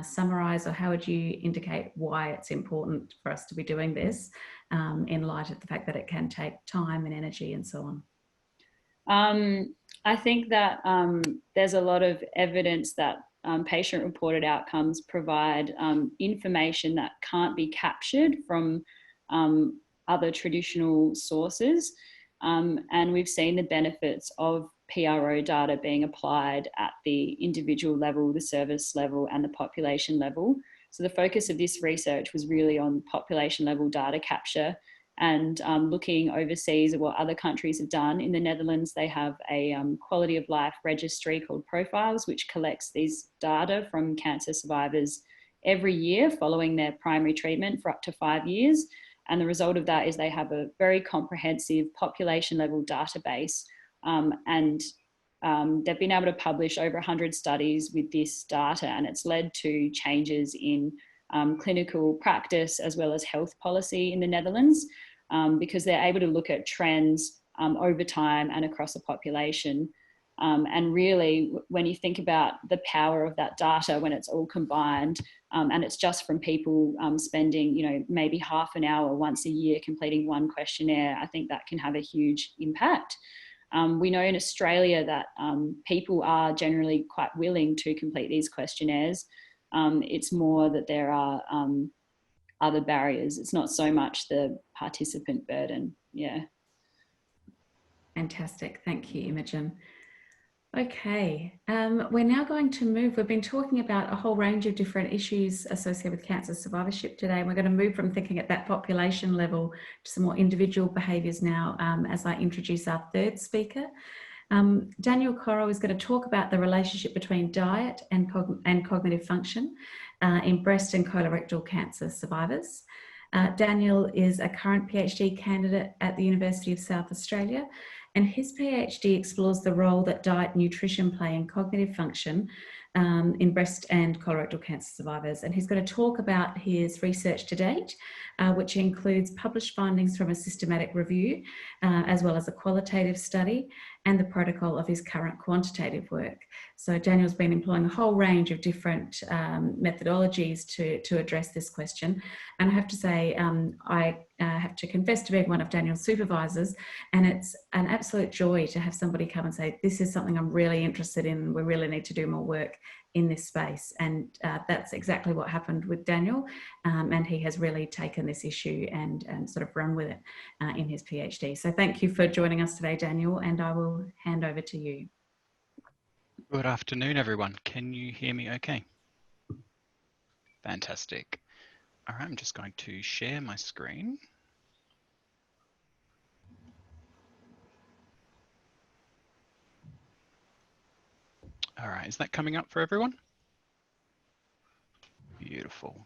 summarise, or how would you indicate why it's important for us to be doing this in light of the fact that it can take time and energy and so on? I think that there's a lot of evidence that patient-reported outcomes provide information that can't be captured from other traditional sources. And we've seen the benefits of PRO data being applied at the individual level, the service level, and the population level. So the focus of this research was really on population level data capture and looking overseas at what other countries have done. In the Netherlands, they have a quality of life registry called Profiles, which collects these data from cancer survivors every year following their primary treatment for up to 5 years. And the result of that is they have a very comprehensive population level database, and they've been able to publish over 100 studies with this data, and it's led to changes in clinical practice as well as health policy in the Netherlands, because they're able to look at trends over time and across a population. And really, when you think about the power of that data, when it's all combined, and it's just from people spending, maybe half an hour once a year completing one questionnaire, I think that can have a huge impact. We know in Australia that people are generally quite willing to complete these questionnaires. It's more that there are other barriers. It's not so much the participant burden. Yeah. Fantastic. Thank you, Imogen. Okay, we're now going to move. We've been talking about a whole range of different issues associated with cancer survivorship today. We're going to move from thinking at that population level to some more individual behaviours now as I introduce our third speaker. Daniel Corro is going to talk about the relationship between diet and cognitive function in breast and colorectal cancer survivors. Daniel is a current PhD candidate at the University of South Australia, and his PhD explores the role that diet and nutrition play in cognitive function in breast and colorectal cancer survivors. And he's going to talk about his research to date, which includes published findings from a systematic review, as well as a qualitative study, and the protocol of his current quantitative work. So Daniel's been employing a whole range of different methodologies to address this question. And I have to say, I have to confess to being one of Daniel's supervisors, and it's an absolute joy to have somebody come and say, this is something I'm really interested in, we really need to do more work in this space. And that's exactly what happened with Daniel, and he has really taken this issue and sort of run with it in his PhD. So thank you for joining us today, Daniel, and I will hand over to you. Good afternoon, everyone. Can you hear me okay? Fantastic. All right, I'm just going to share my screen. All right, is that coming up for everyone? Beautiful.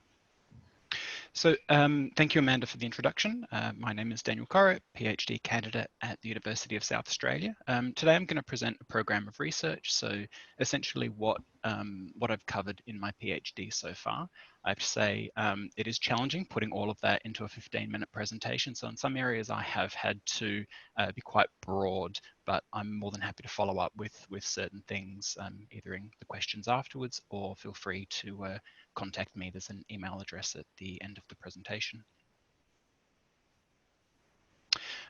So thank you, Amanda, for the introduction. My name is Daniel Corro, PhD candidate at the University of South Australia. Today I'm going to present a program of research, so essentially what I've covered in my PhD so far. I have to say it is challenging putting all of that into a 15-minute presentation, so in some areas I have had to be quite broad, but I'm more than happy to follow up with certain things, either in the questions afterwards, or feel free to contact me. There's an email address at the end of the presentation.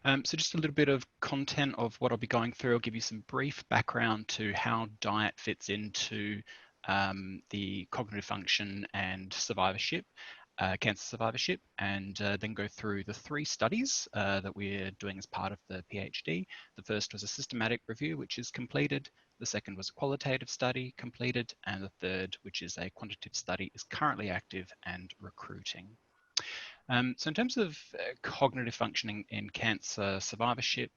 So just a little bit of content of what I'll be going through. I'll give you some brief background to how diet fits into the cognitive function and survivorship, cancer survivorship, and then go through the 3 studies that we're doing as part of the PhD. The first was a systematic review, which is completed. The second was a qualitative study completed, and the third, which is a quantitative study, is currently active and recruiting. So in terms of cognitive functioning in cancer survivorship,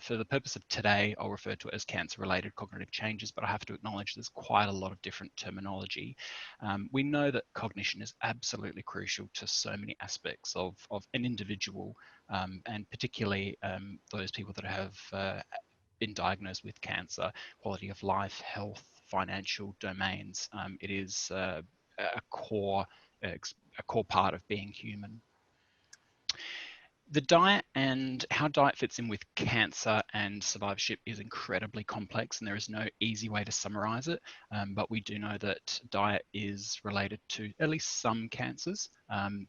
for the purpose of today, I'll refer to it as cancer-related cognitive changes, but I have to acknowledge there's quite a lot of different terminology. We know that cognition is absolutely crucial to so many aspects of an individual, and particularly those people that have been diagnosed with cancer, quality of life, health, financial domains. It is a core part of being human. The diet and how diet fits in with cancer and survivorship is incredibly complex, and there is no easy way to summarize it, but we do know that diet is related to at least some cancers,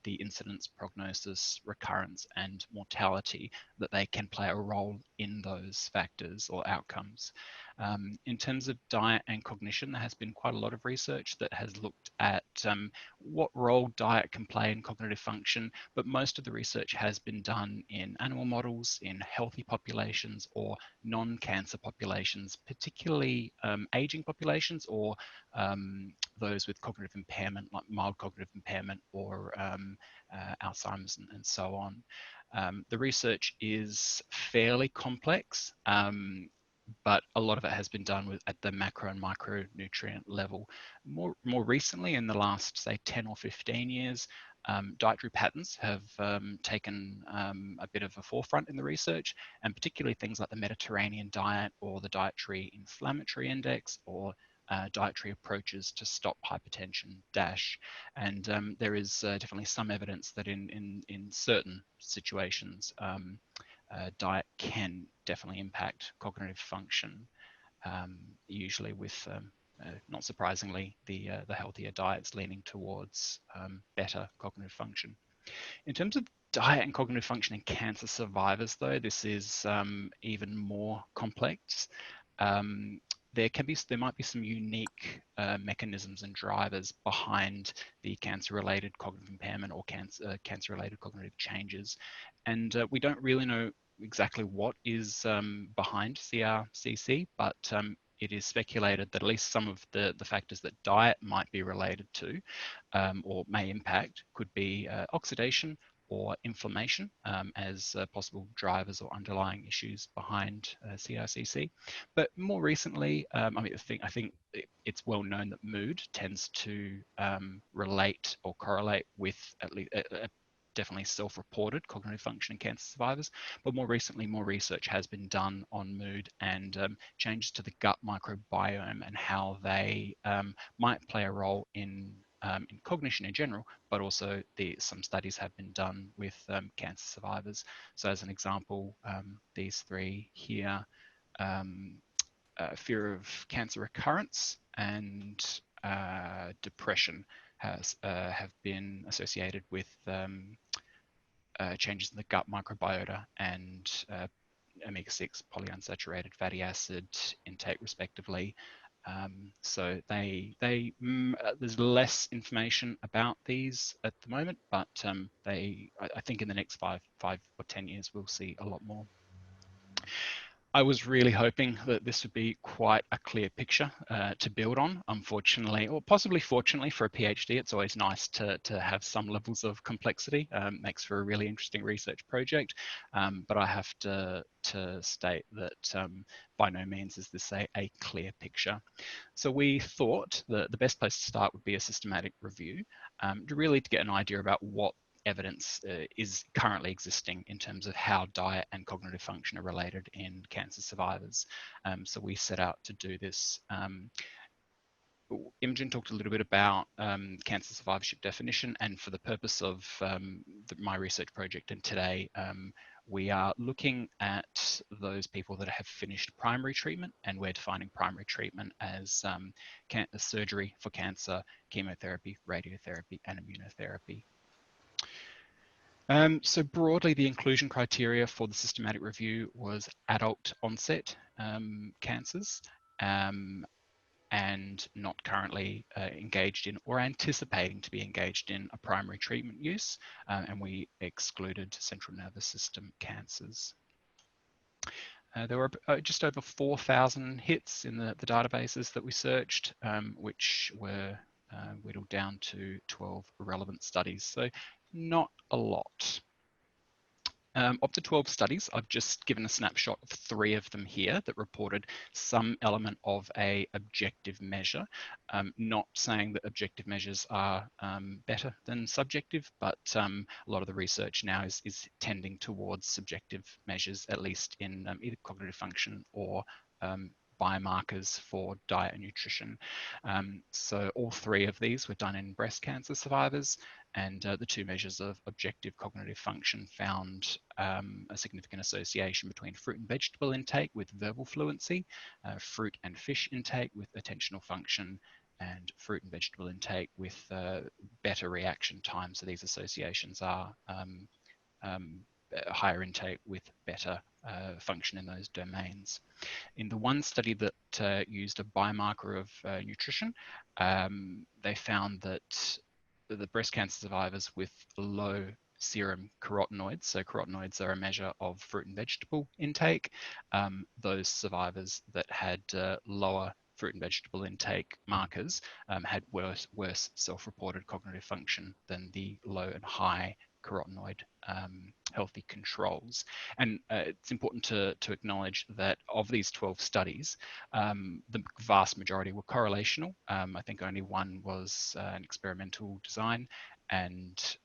the incidence, prognosis, recurrence, and mortality, that they can play a role in those factors or outcomes. In terms of diet and cognition, there has been quite a lot of research that has looked at what role diet can play in cognitive function, but most of the research has been done in animal models, in healthy populations or non-cancer populations, particularly aging populations or those with cognitive impairment, like mild cognitive impairment or Alzheimer's and so on. The research is fairly complex, but a lot of it has been done at the macro and micronutrient level. More recently, in the last, say, 10 or 15 years, dietary patterns have taken a bit of a forefront in the research, and particularly things like the Mediterranean diet or the dietary inflammatory index or dietary approaches to stop hypertension, DASH. And there is definitely some evidence that in certain situations, diet can definitely impact cognitive function, usually with, not surprisingly, the healthier diets leaning towards better cognitive function. In terms of diet and cognitive function in cancer survivors, though, this is even more complex. There might be some unique mechanisms and drivers behind the cancer-related cognitive impairment or cancer-related cognitive changes, and we don't really know exactly what is behind CRCC, but it is speculated that at least some of the factors that diet might be related to or may impact could be oxidation or inflammation as possible drivers or underlying issues behind CRCC. But more recently, I think it's well known that mood tends to relate or correlate with at least definitely self-reported cognitive function in cancer survivors. But more recently, more research has been done on mood and changes to the gut microbiome and how they might play a role in cognition in general, but also some studies have been done with cancer survivors. So as an example, these three here, fear of cancer recurrence and depression have been associated with changes in the gut microbiota and omega-6 polyunsaturated fatty acid intake respectively. So there's less information about these at the moment, but I think in the next five or 10 years we'll see a lot more. I was really hoping that this would be quite a clear picture to build on. Unfortunately, or possibly fortunately for a PhD, it's always nice to have some levels of complexity. Makes for a really interesting research project. But I have to state that by no means is this a clear picture. So we thought that the best place to start would be a systematic review, to get an idea about what evidence is currently existing in terms of how diet and cognitive function are related in cancer survivors. So we set out to do this. Imogen talked a little bit about cancer survivorship definition, and for the purpose of my research project and today, we are looking at those people that have finished primary treatment, and we're defining primary treatment as surgery for cancer, chemotherapy, radiotherapy, and immunotherapy. So broadly, the inclusion criteria for the systematic review was adult onset cancers and not currently engaged in or anticipating to be engaged in a primary treatment use, and we excluded central nervous system cancers. There were just over 4,000 hits in the databases that we searched, which were whittled down to 12 relevant studies. So not a lot. Of the 12 studies, I've just given a snapshot of 3 of them here that reported some element of a objective measure. Not saying that objective measures are better than subjective, but a lot of the research now is tending towards subjective measures, at least in either cognitive function or biomarkers for diet and nutrition. So all 3 of these were done in breast cancer survivors, and the 2 measures of objective cognitive function found a significant association between fruit and vegetable intake with verbal fluency, fruit and fish intake with attentional function, and fruit and vegetable intake with better reaction time. So these associations are higher intake with better function in those domains. In the one study that used a biomarker of nutrition, they found that the breast cancer survivors with low serum carotenoids, so carotenoids are a measure of fruit and vegetable intake, those survivors that had lower fruit and vegetable intake markers had worse self-reported cognitive function than the low and high carotenoid healthy controls. And it's important to acknowledge that of these 12 studies, the vast majority were correlational. I think only one was an experimental design, and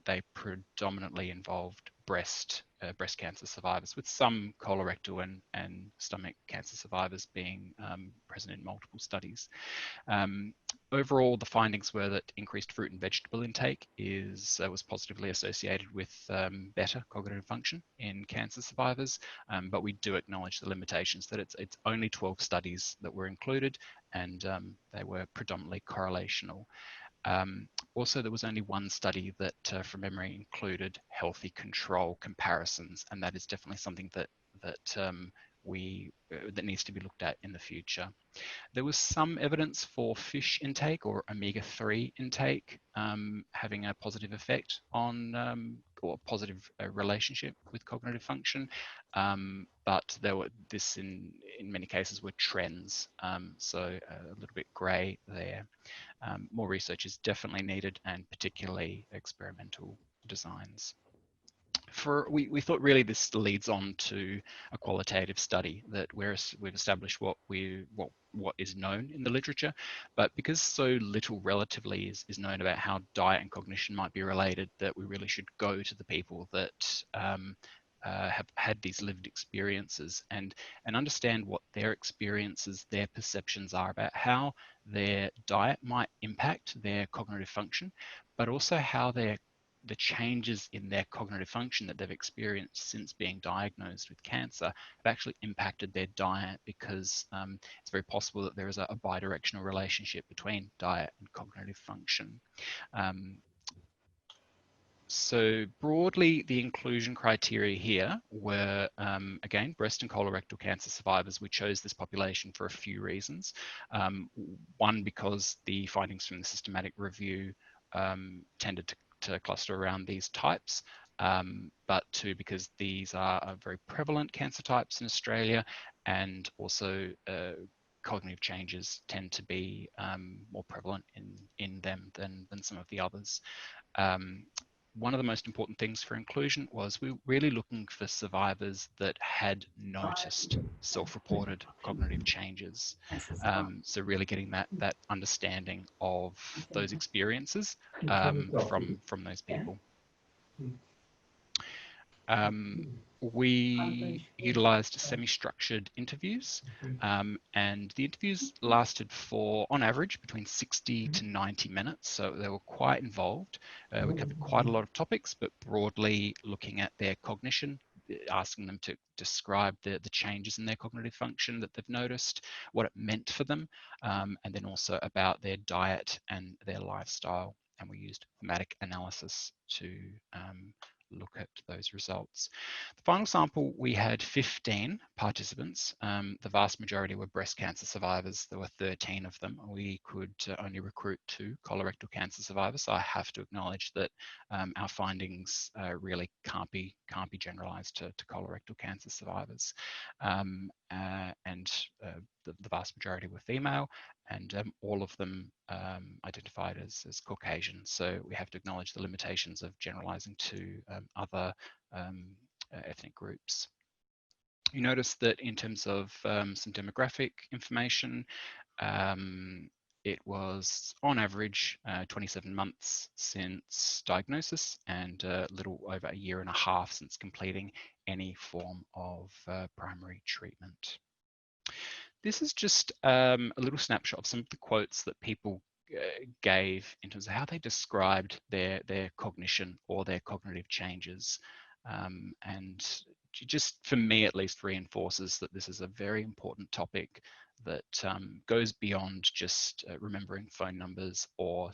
they predominantly involved breast cancer survivors, with some colorectal and stomach cancer survivors being present in multiple studies. Overall, the findings were that increased fruit and vegetable intake was positively associated with better cognitive function in cancer survivors, but we do acknowledge the limitations that it's only 12 studies that were included, and they were predominantly correlational. also there was only one study that from memory included healthy control comparisons, and that is definitely something that that needs to be looked at in the future. There was some evidence for fish intake or omega-3 intake having a positive effect on or a positive relationship with cognitive function, but this in many cases were trends, so a little bit grey there. More research is definitely needed, and particularly experimental designs. We thought really this leads on to a qualitative study that we've established what is known in the literature, but because so little relatively is known about how diet and cognition might be related, that we really should go to the people that have had these lived experiences and understand what their experiences, their perceptions are about how their diet might impact their cognitive function, but also how the changes in their cognitive function that they've experienced since being diagnosed with cancer have actually impacted their diet, because it's very possible that there is a bidirectional relationship between diet and cognitive function. So broadly, the inclusion criteria here were, again, breast and colorectal cancer survivors. We chose this population for a few reasons. One, because the findings from the systematic review tended to cluster around these types, but two, because these are very prevalent cancer types in Australia, and also cognitive changes tend to be more prevalent in them than some of the others. One of the most important things for inclusion was we were really looking for survivors that had noticed self-reported cognitive changes. So really getting that understanding of those experiences from those people. We utilized semi-structured interviews, and the interviews lasted for, on average, between 60 to 90 minutes, so they were quite involved. We covered quite a lot of topics, but broadly looking at their cognition, asking them to describe the changes in their cognitive function that they've noticed, what it meant for them, and then also about their diet and their lifestyle. And we used thematic analysis to look at those results. The final sample, we had 15 participants. The vast majority were breast cancer survivors. There were 13 of them. We could only recruit 2 colorectal cancer survivors, so I have to acknowledge that our findings really can't be generalized to colorectal cancer survivors. The vast majority were female, and all of them identified as Caucasian. So we have to acknowledge the limitations of generalizing to other ethnic groups. You notice that in terms of some demographic information, it was on average 27 months since diagnosis, and a little over a year and a half since completing any form of primary treatment. This is just a little snapshot of some of the quotes that people gave in terms of how they described their cognition or their cognitive changes. And just, for me at least, reinforces that this is a very important topic that goes beyond just remembering phone numbers or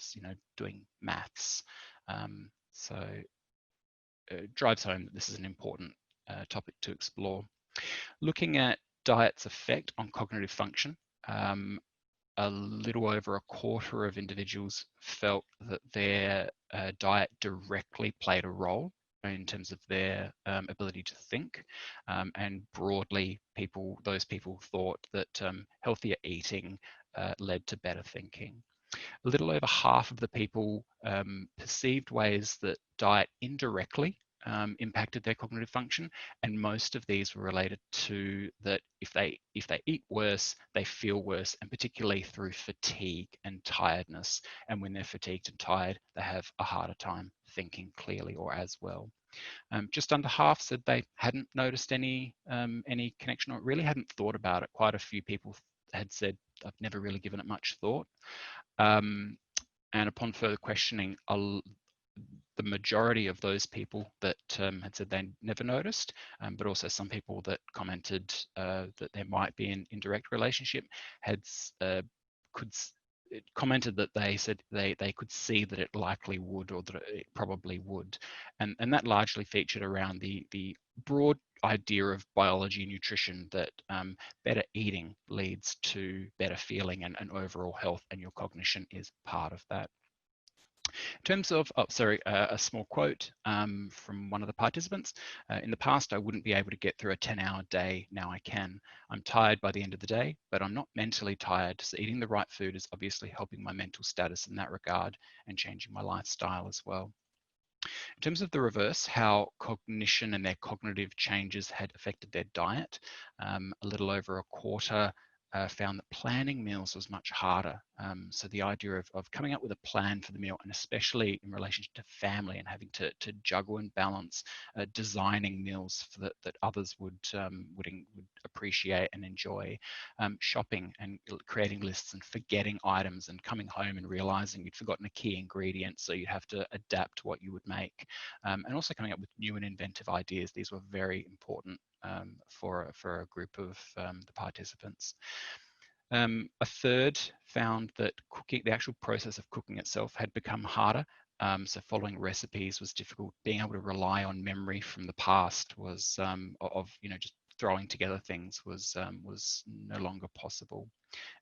doing maths. So it drives home that this is an important topic to explore. Looking at diet's effect on cognitive function, a little over a quarter of individuals felt that their diet directly played a role in terms of their ability to think, and broadly those people thought that healthier eating led to better thinking. A little over half of the people perceived ways that diet indirectly impacted their cognitive function, and most of these were related to that if they eat worse, they feel worse, and particularly through fatigue and tiredness. And when they're fatigued and tired, they have a harder time thinking clearly or as well. Just under half said they hadn't noticed any connection, or really hadn't thought about it. Quite a few people had said, I've never really given it much thought. And upon further questioning, the majority of those people that had said they never noticed, but also some people that commented that there might be an indirect relationship, it commented that they said they could see that it likely would, or that it probably would, and that largely featured around the broad idea of biology and nutrition that better eating leads to better feeling and overall health, and your cognition is part of that. In terms of, a small quote from one of the participants. In the past, I wouldn't be able to get through a 10-hour day. Now I can. I'm tired by the end of the day, but I'm not mentally tired. So eating the right food is obviously helping my mental status in that regard and changing my lifestyle as well. In terms of the reverse, how cognition and their cognitive changes had affected their diet, a little over a quarter found that planning meals was much harder. So the idea of coming up with a plan for the meal, and especially in relation to family and having to juggle and balance designing meals for that others would appreciate and enjoy, shopping and creating lists and forgetting items and coming home and realizing you'd forgotten a key ingredient, so you'd have to adapt what you would make, and also coming up with new and inventive ideas. These were very important for a group of the participants. A third found that cooking, the actual process of cooking itself, had become harder. So following recipes was difficult. Being able to rely on memory from the past was just throwing together things was no longer possible.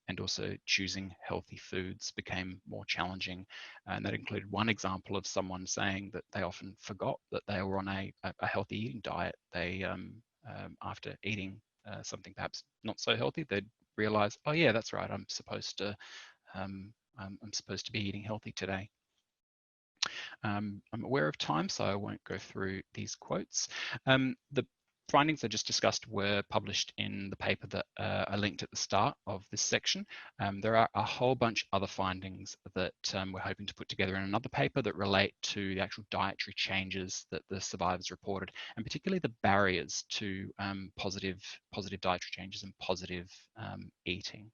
And also choosing healthy foods became more challenging. And that included one example of someone saying that they often forgot that they were on a healthy eating diet. They after eating something perhaps not so healthy, they'd realize, oh yeah, that's right, I'm supposed to be eating healthy today. I'm aware of time, so I won't go through these quotes. The findings I just discussed were published in the paper that I linked at the start of this section. There are a whole bunch other findings that we're hoping to put together in another paper that relate to the actual dietary changes that the survivors reported, and particularly the barriers to positive dietary changes and positive eating.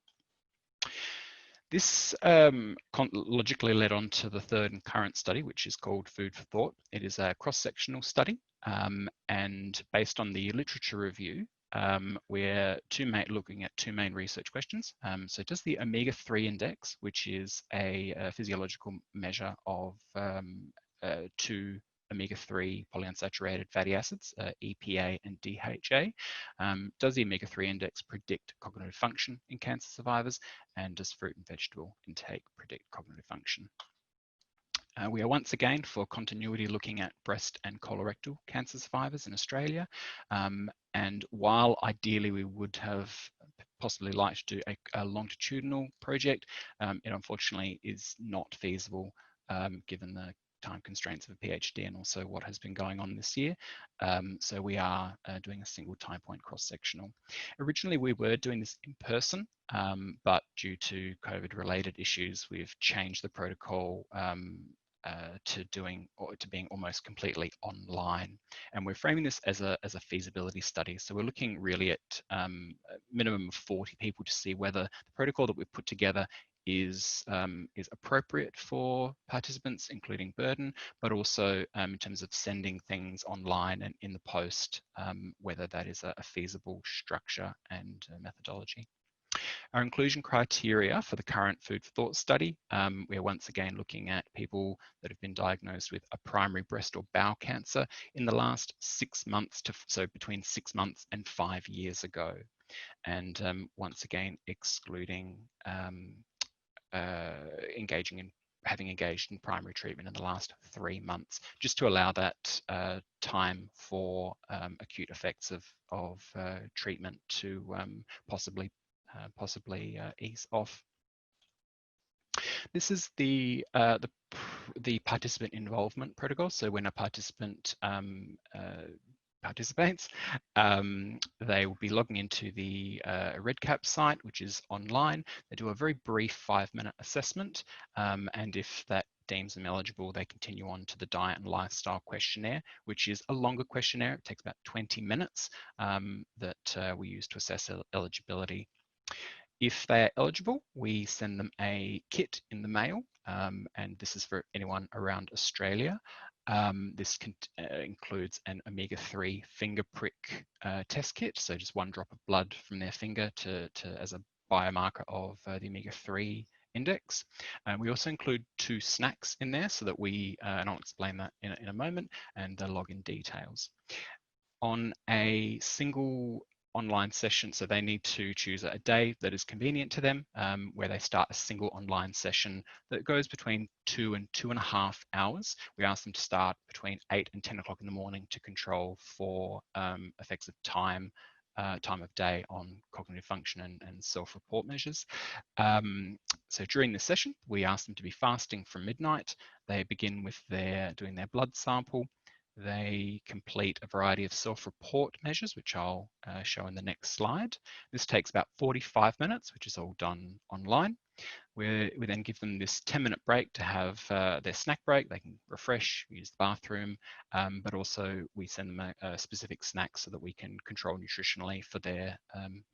This logically led on to the third and current study, which is called Food for Thought. It is a cross-sectional study, and based on the literature review, we're looking at two main research questions. So does the omega-3 index, which is a physiological measure of two omega-3 polyunsaturated fatty acids, EPA and DHA. Does the omega-3 index predict cognitive function in cancer survivors? And does fruit and vegetable intake predict cognitive function? We are once again, for continuity, looking at breast and colorectal cancer survivors in Australia. And while ideally we would have possibly liked to do a longitudinal project, it unfortunately is not feasible given the time constraints of a PhD and also what has been going on this year. So we are doing a single time point cross-sectional. Originally we were doing this in person, but due to COVID-related issues, we've changed the protocol to being almost completely online, and we're framing this as a feasibility study. So we're looking really at a minimum of 40 people to see whether the protocol that we've put together is appropriate for participants, including burden, but also in terms of sending things online and in the post, whether that is a feasible structure and methodology. Our inclusion criteria for the current Food for Thought study, we are once again looking at people that have been diagnosed with a primary breast or bowel cancer in the last 6 months so between 6 months and 5 years ago. And once again, excluding having engaged in primary treatment in the last 3 months, just to allow that time for acute effects of treatment to possibly ease off. This is the participant involvement protocol. So when a participant participates, they will be logging into the REDCap site, which is online. They do a very brief 5-minute assessment, and if that deems them eligible, they continue on to the diet and lifestyle questionnaire, which is a longer questionnaire. It takes about 20 minutes that we use to assess eligibility. If they are eligible, we send them a kit in the mail, and this is for anyone around Australia. This includes an omega-3 finger prick test kit, so just 1 drop of blood from their finger as a biomarker of the omega-3 index. We also include 2 snacks in there so that we, and I'll explain that in a moment, and the login details. On a single online session, so they need to choose a day that is convenient to them, where they start a single online session that goes between 2 and 2.5 hours. We ask them to start between 8 and 10 o'clock in the morning to control for effects of time of day on cognitive function and self-report measures. So during this session, we ask them to be fasting from midnight. They begin with doing their blood sample. They complete a variety of self-report measures, which I'll show in the next slide. This takes about 45 minutes, which is all done online. We then give them this 10-minute break to have their snack break. They can refresh, use the bathroom, but also we send them a specific snack so that we can control nutritionally for their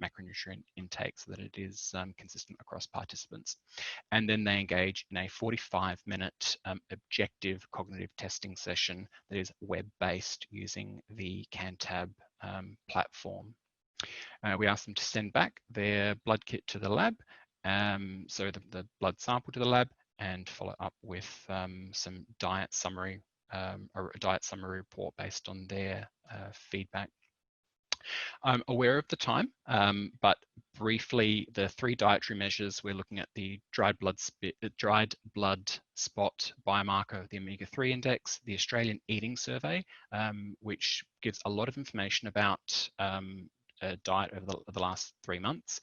macronutrient intake so that it is consistent across participants. And then they engage in a 45-minute objective cognitive testing session that is web-based using the CanTab platform. We ask them to send back their blood kit to the lab, so the blood sample to the lab, and follow up with some diet summary, or a diet summary report based on their feedback. I'm aware of the time, but briefly, the 3 dietary measures, we're looking at the dried blood spot biomarker, the omega-3 index, the Australian Eating Survey, which gives a lot of information about diet over the last 3 months.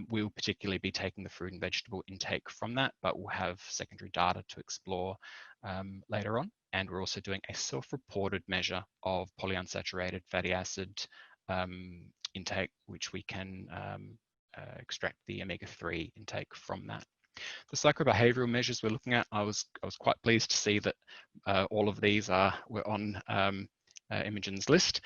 We'll particularly be taking the fruit and vegetable intake from that, but we'll have secondary data to explore later on. And we're also doing a self-reported measure of polyunsaturated fatty acid intake, which we can extract the omega-3 intake from that. The psychobehavioral measures we're looking at, I was quite pleased to see that all of these were on Imogen's list.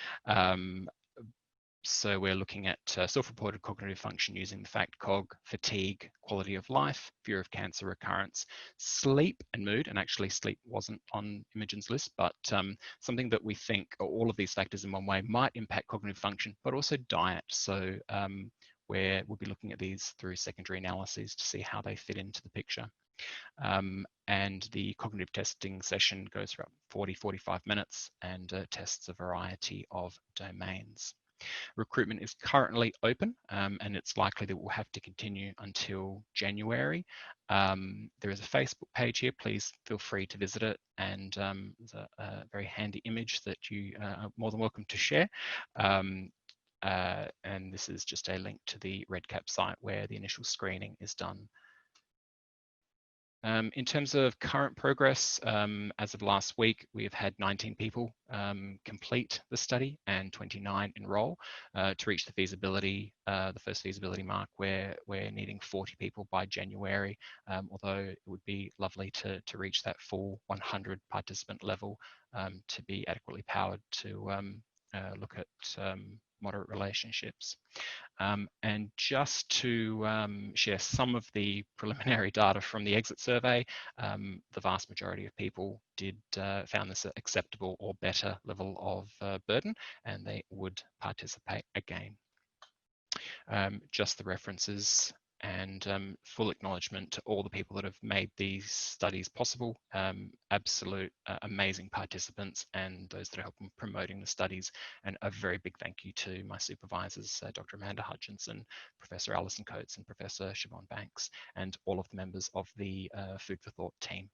So we're looking at self-reported cognitive function using the PoCoG, fatigue, quality of life, fear of cancer recurrence, sleep and mood. And actually sleep wasn't on Imogen's list, but something that we think all of these factors in one way might impact cognitive function, but also diet. So we'll be looking at these through secondary analyses to see how they fit into the picture. And the cognitive testing session goes for 40-45 minutes and tests a variety of domains. Recruitment is currently open, and it's likely that we'll have to continue until January. There is a Facebook page here. Please feel free to visit it, and there's a very handy image that you are more than welcome to share. And this is just a link to the REDCap site where the initial screening is done. In terms of current progress, as of last week, we have had 19 people complete the study and 29 enroll to reach the feasibility, the first feasibility mark, where we're needing 40 people by January, although it would be lovely to reach that full 100 participant level to be adequately powered to look at moderate relationships. And just to share some of the preliminary data from the exit survey, the vast majority of people found this acceptable or better level of burden, and they would participate again. Just the references and full acknowledgement to all the people that have made these studies possible, absolute amazing participants and those that are helping promoting the studies, and a very big thank you to my supervisors, Dr. Amanda Hutchinson, Professor Alison Coates and Professor Siobhan Banks, and all of the members of the Food for Thought team.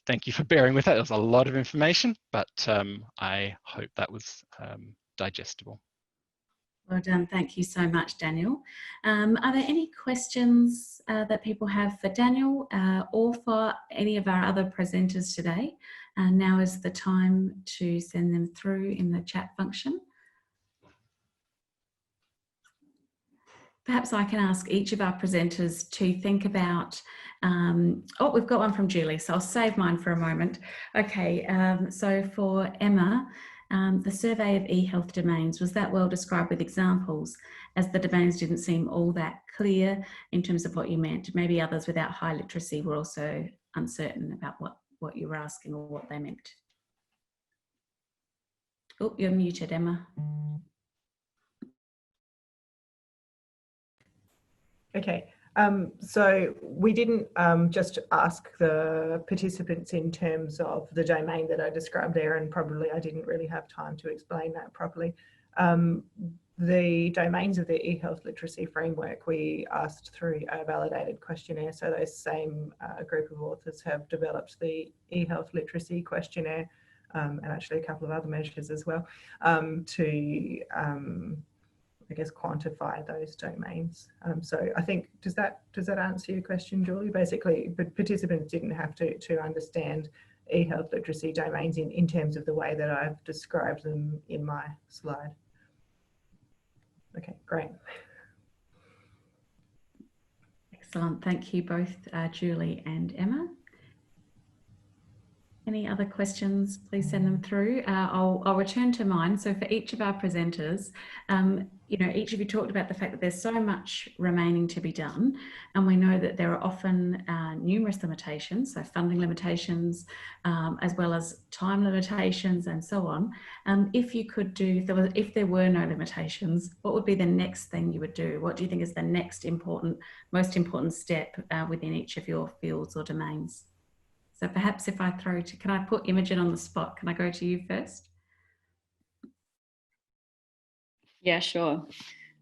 Thank you for bearing with it. There was a lot of information, but I hope that was digestible. Well done. Thank you so much, Daniel. Are there any questions that people have for Daniel or for any of our other presenters today? Now is the time to send them through in the chat function. Perhaps I can ask each of our presenters to think about, oh, we've got one from Julie, so I'll save mine for a moment. Okay, so for Emma, the survey of e-health domains, was that well described with examples, as the domains didn't seem all that clear in terms of what you meant? Maybe others without high literacy were also uncertain about what you were asking or what they meant. Oh, you're muted, Emma. Okay, So we didn't just ask the participants in terms of the domain that I described there, and probably I didn't really have time to explain that properly. The domains of the eHealth literacy framework we asked through a validated questionnaire. So those same group of authors have developed the eHealth literacy questionnaire and actually a couple of other measures as well to I guess quantify those domains. So I think, does that answer your question, Julie? Basically, but participants didn't have to understand eHealth literacy domains in terms of the way that I've described them in my slide. Okay, great. Excellent. Thank you both, Julie and Emma. Any other questions, please send them through. I'll return to mine. So for each of our presenters, you know, each of you talked about the fact that there's so much remaining to be done, and we know that there are often numerous limitations, so funding limitations, as well as time limitations and so on. If you could do, if there were no limitations, what would be the next thing you would do? What do you think is the next most important step within each of your fields or domains? So perhaps if I can I put Imogen on the spot? Can I go to you first? Yeah, sure.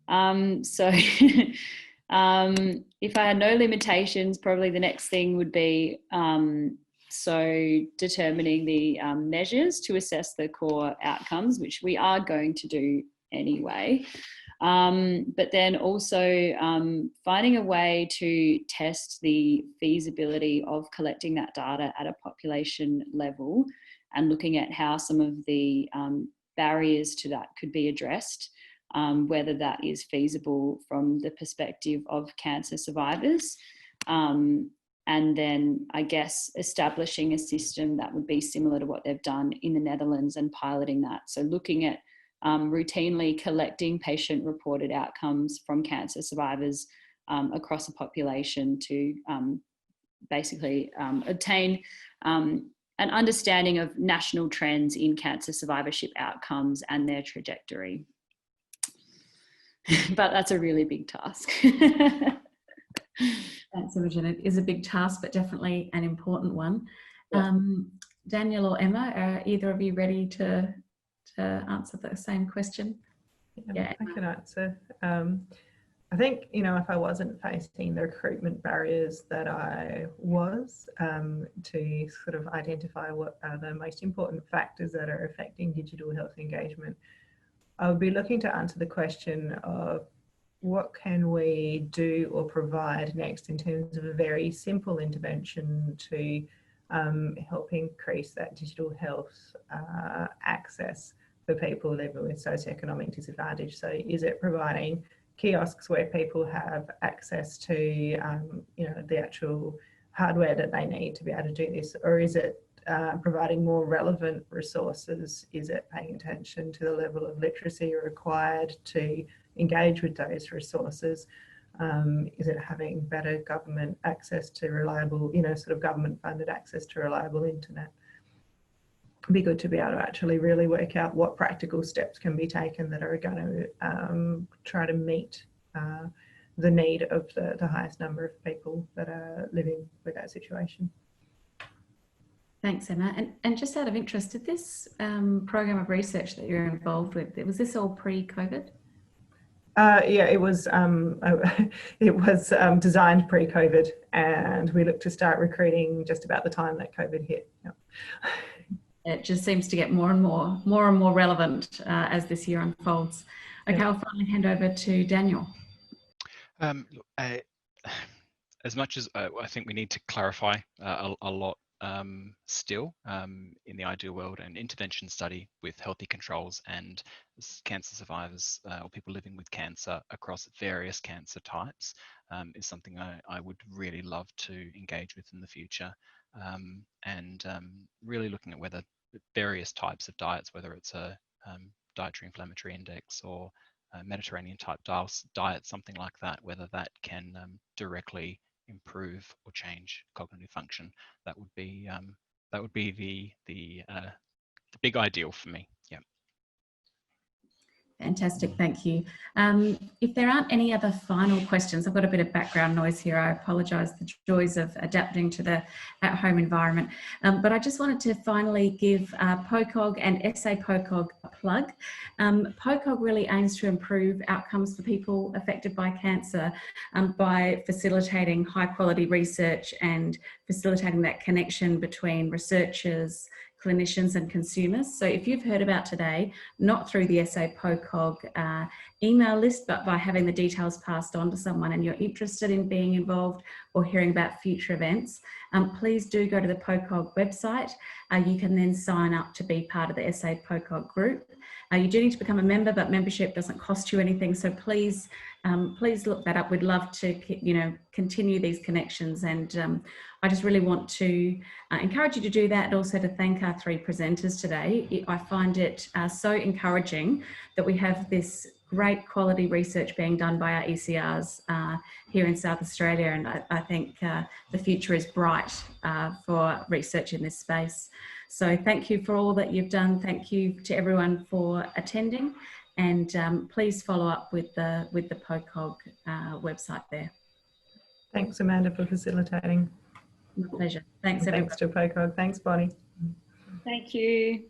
So if I had no limitations, probably the next thing would be so determining the measures to assess the core outcomes, which we are going to do anyway. But then also finding a way to test the feasibility of collecting that data at a population level and looking at how some of the barriers to that could be addressed, whether that is feasible from the perspective of cancer survivors. And then I guess establishing a system that would be similar to what they've done in the Netherlands and piloting that. So looking at routinely collecting patient-reported outcomes from cancer survivors across a population to basically obtain an understanding of national trends in cancer survivorship outcomes and their trajectory. But that's a really big task. Thanks, Imogen. It is a big task, but definitely an important one. Yeah. Daniel or Emma, are either of you ready to answer the same question? Yeah, I can answer. I think, you know, if I wasn't facing the recruitment barriers that I was, to sort of identify what are the most important factors that are affecting digital health engagement, I would be looking to answer the question of what can we do or provide next in terms of a very simple intervention to help increase that digital health access for people living with socioeconomic disadvantage. So is it providing kiosks where people have access to you know, the actual hardware that they need to be able to do this, or is it providing more relevant resources? Is it paying attention to the level of literacy required to engage with those resources? Is it having better government access to reliable, you know, sort of government funded access to reliable internet? It'd be good to be able to actually really work out what practical steps can be taken that are going to try to meet the need of the highest number of people that are living with that situation. Thanks, Emma. And just out of interest, did this program of research that you're involved with, was this all pre-COVID? Yeah, it was designed pre-COVID, and we looked to start recruiting just about the time that COVID hit. Yep. It just seems to get more and more relevant as this year unfolds. Okay, yeah. I'll finally hand over to Daniel. As much as I think we need to clarify a lot still in the ideal world, an intervention study with healthy controls and cancer survivors or people living with cancer across various cancer types is something I would really love to engage with in the future, and really looking at whether various types of diets, whether it's a dietary inflammatory index or Mediterranean type diet, something like that, whether that can directly improve or change cognitive function. That would be the big ideal for me. Yeah. Fantastic, thank you. If there aren't any other final questions, I've got a bit of background noise here. I apologise, the joys of adapting to the at-home environment. But I just wanted to finally give PoCoG and SA PoCoG a plug. PoCoG really aims to improve outcomes for people affected by cancer by facilitating high quality research and facilitating that connection between researchers, clinicians and consumers. So if you've heard about today, not through the SA PoCoG email list, but by having the details passed on to someone and you're interested in being involved or hearing about future events, please do go to the PoCoG website. You can then sign up to be part of the SA PoCoG group. You do need to become a member, but membership doesn't cost you anything. So please, please look that up. We'd love to, continue these connections. And I just really want to encourage you to do that, and also to thank our three presenters today. I find it so encouraging that we have this great quality research being done by our ECRs here in South Australia, and I think the future is bright for research in this space. So thank you for all that you've done. Thank you to everyone for attending, and please follow up with the PoCoG website there. Thanks, Amanda, for facilitating. My pleasure. Thanks, everyone. Thanks to PoCoG. Thanks, Bonnie. Thank you.